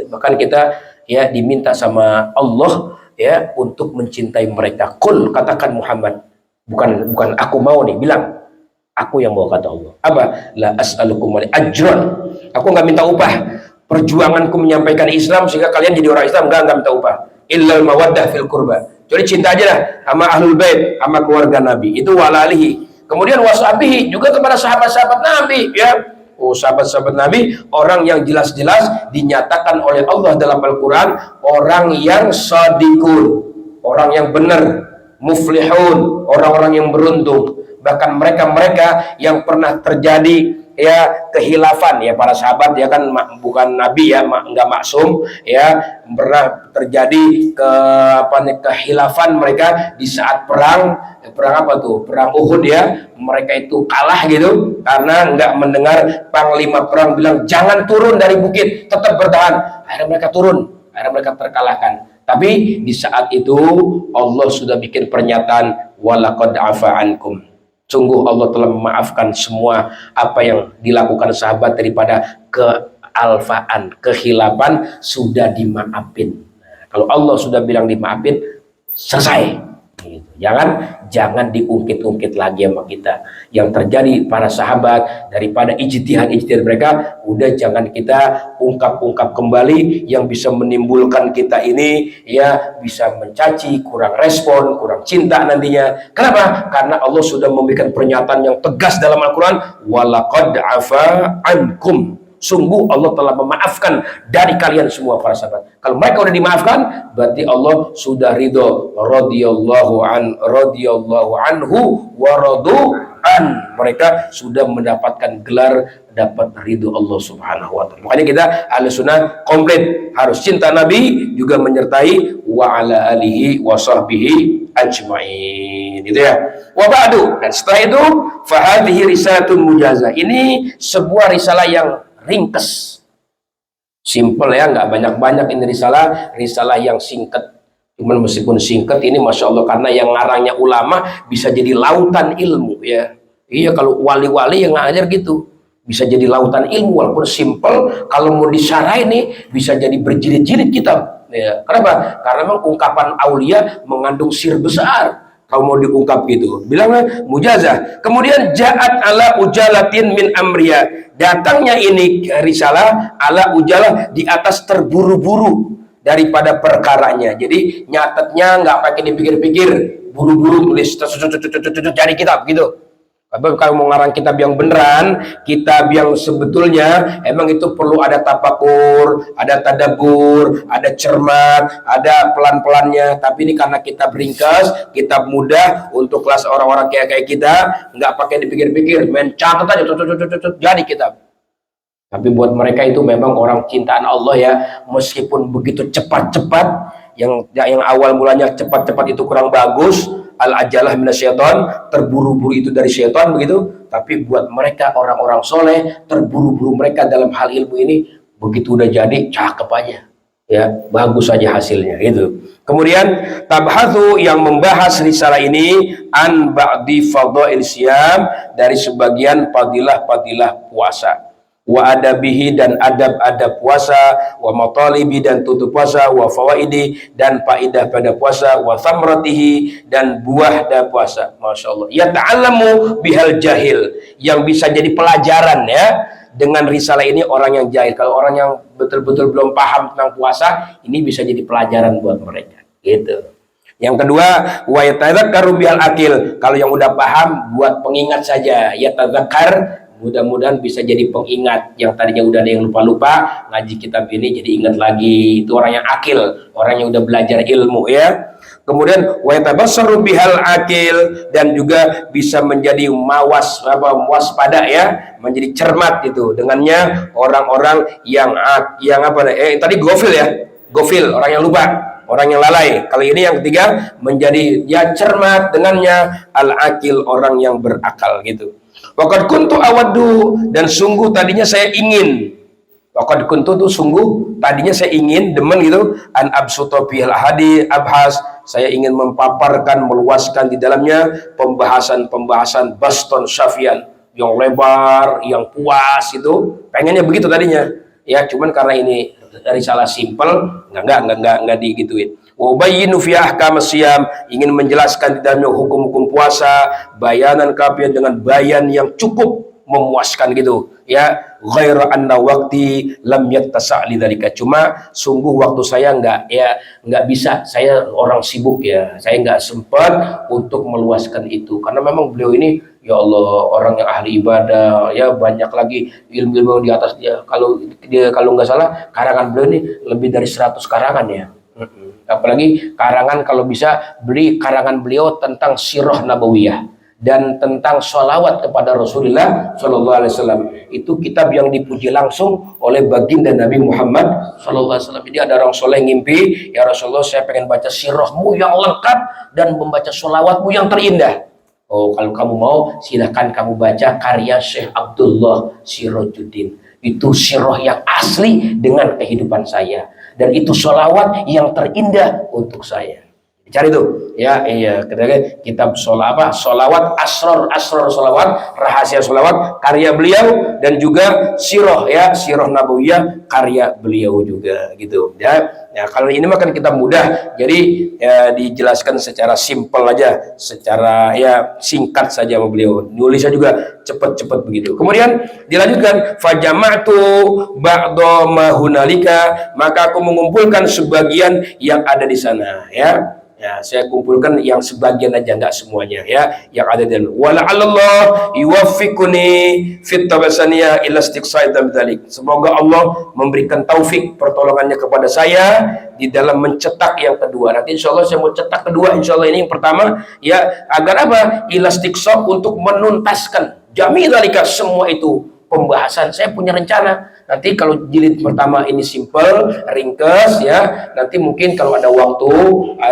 Bahkan kita ya diminta sama Allah ya untuk mencintai mereka. Qul, katakan Muhammad. Bukan aku mau nih, bilang. Aku yang mau, kata Allah. Apa? La as'alukum ajran. Aku nggak minta upah. Perjuanganku menyampaikan Islam sehingga kalian jadi orang Islam, enggak minta upah. Illal mawaddah fil qurba. Jadi cinta aja lah sama ahlul bait, sama keluarga Nabi. Itu walalihi. Kemudian washabihi, juga kepada sahabat-sahabat Nabi ya. Oh, sahabat-sahabat Nabi, orang yang jelas-jelas dinyatakan oleh Allah dalam Al-Qur'an orang yang shadiqun, orang yang benar, muflihun, orang-orang yang beruntung. Bahkan mereka-mereka yang pernah terjadi ya kehilafan, ya para sahabat ya kan bukan nabi ya, enggak maksum ya, pernah terjadi kehilafan mereka di saat perang apa tuh, perang Uhud ya, mereka itu kalah gitu karena enggak mendengar panglima perang bilang jangan turun dari bukit, tetap bertahan. Akhirnya mereka turun, akhirnya mereka terkalahkan. Tapi di saat itu Allah sudah bikin pernyataan walaqad afa ankum. Sungguh Allah telah memaafkan semua apa yang dilakukan sahabat daripada kealfaan, kehilafan sudah dimaafin. Nah, kalau Allah sudah bilang dimaafin, selesai. Gitu. Jangan diungkit-ungkit lagi sama kita yang terjadi para sahabat daripada ijtihad mereka. Udah jangan kita ungkap-ungkap kembali yang bisa menimbulkan kita ini ya bisa mencaci, kurang respon, kurang cinta nantinya. Kenapa? Karena Allah sudah memberikan pernyataan yang tegas dalam Al-Quran. Walaqad afa ankum. Sungguh Allah telah memaafkan dari kalian semua para sahabat. Kalau mereka sudah dimaafkan, berarti Allah sudah ridho. Radhiyallahu anhu wa radu an. Mereka sudah mendapatkan gelar dapat ridho Allah Subhanahu wa taala. Makanya kita Ahlussunnah komplit harus cinta Nabi juga menyertai wa ala alihi wa sahbihi ajma'in. Gitu ya. Wa ba'du, dan setelah itu fa hadhihi risalatun mujazah. Ini sebuah risalah yang ringkes, simple ya, nggak banyak-banyak. Ini risalah yang singkat. Cuman meskipun singkat ini masya Allah, karena yang ngarangnya ulama bisa jadi lautan ilmu ya. Iya, kalau wali-wali yang ngajar gitu bisa jadi lautan ilmu walaupun simple. Kalau mau disyarah ini bisa jadi berjilid-jilid kitab ya. Kenapa? Karena memang ungkapan aulia mengandung sir besar. Kalau mau diungkap gitu, bilangnya mujazah. Kemudian ja'at ala ujalatin min amriya. Datangnya ini risalah ala ujalah di atas terburu-buru daripada perkaranya. Jadi nyatetnya nggak pakai dipikir-pikir, buru-buru tulis cari kitab gitu. Kalau mau ngarang kitab yang beneran, kitab yang sebetulnya emang itu perlu ada tafakur, ada tadabbur, ada cermat, ada pelan-pelannya. Tapi ini karena kitab ringkas, kitab mudah untuk kelas orang-orang kayak kita, nggak pakai dipikir-pikir, main catat aja, jadi kitab. Tapi buat mereka itu memang orang cintaan Allah ya, meskipun begitu cepat-cepat, yang awal mulanya cepat-cepat itu kurang bagus. Al-ajalah minasyaiton, terburu-buru itu dari syaitan begitu. Tapi buat mereka orang-orang soleh, terburu-buru mereka dalam hal ilmu ini, begitu udah jadi cakep aja ya, bagus saja hasilnya itu. Kemudian tabhathu, yang membahas risalah ini an ba'di fadhail siyam, dari sebagian fadilah-fadilah puasa, wa adabihi, dan adab-adab puasa, wa matalibi, dan tutup puasa, wa fawaidi, dan faidah pada puasa, wa thamratihi, dan buah dari puasa. Masya Allah, ya ta'alamu bihal jahil, yang bisa jadi pelajaran ya dengan risalah ini orang yang jahil. Kalau orang yang betul-betul belum paham tentang puasa, ini bisa jadi pelajaran buat mereka gitu. Yang kedua, wa yatadzakkaru bihal akil, kalau yang udah paham buat pengingat saja. Yatadzakkar, mudah-mudahan bisa jadi pengingat. Yang tadinya udah ada yang lupa-lupa, ngaji kitab ini jadi ingat lagi. Itu orang yang akil, orang yang udah belajar ilmu ya. Kemudian wa yatabassaru bihal akil, dan juga bisa menjadi waspada ya, menjadi cermat itu dengannya orang-orang yang tadi gofil ya, gofil, orang yang lupa, orang yang lalai. Kali ini yang ketiga menjadi ya cermat dengannya, al-akil, orang yang berakal gitu. Waqad kuntu awaddu, dan sungguh tadinya saya ingin. Waqad kuntu itu sungguh tadinya saya ingin, demen gitu, an absuta bihal hadi abhas, saya ingin mempaparkan, meluaskan di dalamnya pembahasan baston syafian yang lebar, yang puas itu. Pengennya begitu tadinya. Ya, cuman karena ini dari salah simpel, enggak digituin. Wa bayyinu fi ahkam siyam, ingin menjelaskan di dalamnya hukum-hukum puasa, bayanan kafian, dengan bayan yang cukup memuaskan gitu ya. Ghaira anna waqti lam yattasa' lidzalika, cuma sungguh waktu saya enggak bisa, saya orang sibuk ya, saya enggak sempat untuk meluaskan itu, karena memang beliau ini ya Allah orang yang ahli ibadah ya, banyak lagi ilmu-ilmu di atas dia. Kalau nggak salah karangan beliau ini lebih dari 100 karangan ya. Apalagi karangan, kalau bisa beli karangan beliau tentang sirah nabawiyah dan tentang sholawat kepada Rasulullah Shallallahu Alaihi Wasallam. Itu kitab yang dipuji langsung oleh baginda Nabi Muhammad Shallallahu Alaihi Wasallam. Jadi ada orang soleh ngimpi, ya Rasulullah, saya pengen baca sirahmu yang lengkap dan membaca sholawatmu yang terindah. Oh, kalau kamu mau silahkan kamu baca karya Syekh Abdullah Sirajuddin. Itu sirah yang asli dengan kehidupan saya, dan itu sholawat yang terindah untuk saya. Cari tuh ya, iya ketika kitab solawat, asror solawat, rahasia solawat karya beliau, dan juga sirah ya, sirah nabawiyah karya beliau juga gitu ya. Ya kalau ini makan kitab mudah, jadi ya dijelaskan secara simpel aja, secara ya singkat saja sama beliau, nulisnya juga cepat-cepat begitu. Kemudian dilanjutkan, fajama'tu ba'da ma hunalika, maka aku mengumpulkan sebagian yang ada di sana ya. Ya, saya kumpulkan yang sebagian aja, enggak semuanya ya, yang ada. Dan wala Allah yuwaffiquni fit tabasaniyah ila istiqsaidam dzalik. Semoga Allah memberikan taufik pertolongannya kepada saya di dalam mencetak yang kedua. Nanti insyaallah saya mau cetak kedua, insyaallah ini yang pertama ya, agar apa? Ila istiqsa, untuk menuntaskan jami dzalika, semua itu pembahasan. Saya punya rencana. Nanti kalau jilid pertama ini simple, ringkas ya. Nanti mungkin kalau ada waktu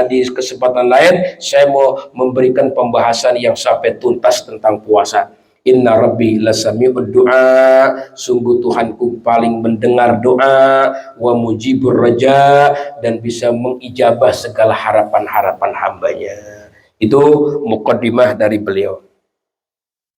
di kesempatan lain, saya mau memberikan pembahasan yang sampai tuntas tentang puasa. Inna rabbi lasami'ud du'a, sungguh Tuhanku paling mendengar doa, wa mujibur raja, dan bisa mengijabah segala harapan-harapan hambanya. Itu muqaddimah dari beliau.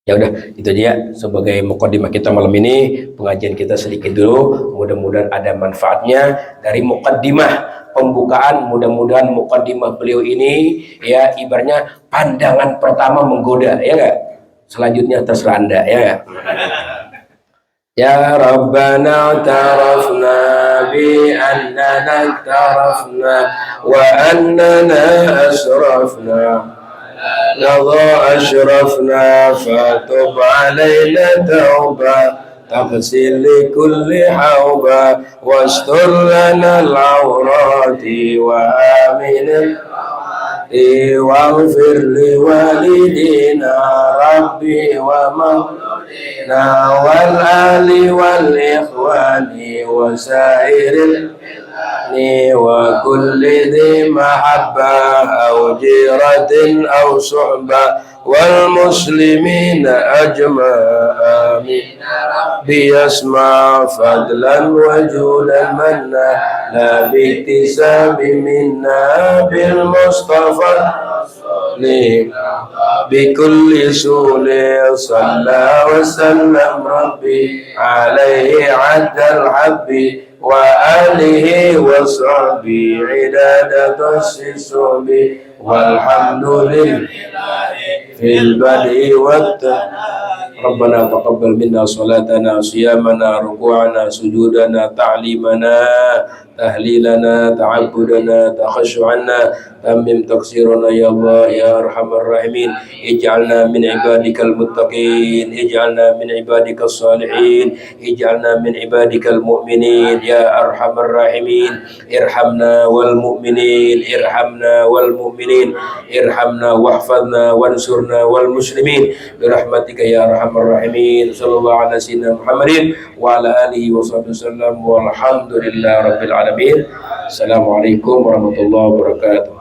Ya udah, itu aja ya, sebagai mukadimah kita malam ini. Pengajian kita sedikit dulu, mudah-mudahan ada manfaatnya dari mukadimah pembukaan. Mudah-mudahan mukadimah beliau ini ya ibaratnya pandangan pertama menggoda, ya enggak? Selanjutnya terserah Anda ya. Ya Rabbana tarafna bi annana tarafna wa annana asrafna لظى أشرفنا فتب علينا توبة تغسل لكل حوبة واستر لنا العورات وآمن واغفر لوالدينا ربي ومولانا والآل والإخوان وسائر وكل ذي محبة أو جيرة أو صحبة والمسلمين أجمع آمين بيسمع فضلا وجودا منا لا باكتساب منا بالمصطفى بكل سول صلى وسلم ربي عليه عد الحب وآله وصحبه عداد الصحب والحمد لله في البدء ربنا تقبل منا صلاتنا صيامنا ركوعنا سجودنا تعليمنا تهليلنا تعبدنا تخشعنا تمم تقصيرنا يا الله يا أرحم الراحمين اجعلنا من عبادك المتقين اجعلنا من عبادك الصالحين اجعلنا من عبادك المؤمنين يا أرحم الراحمين ارحمنا والمؤمنين ارحمنا والمؤمنين ارحمنا واحفظنا وانصرنا والمسلمين برحمتك يا أرحم الراحمين صلى الله على سيدنا محمد وعلى آله وصحبه وسلم والحمد لله رب العالمين. Assalamualaikum warahmatullahi wabarakatuh.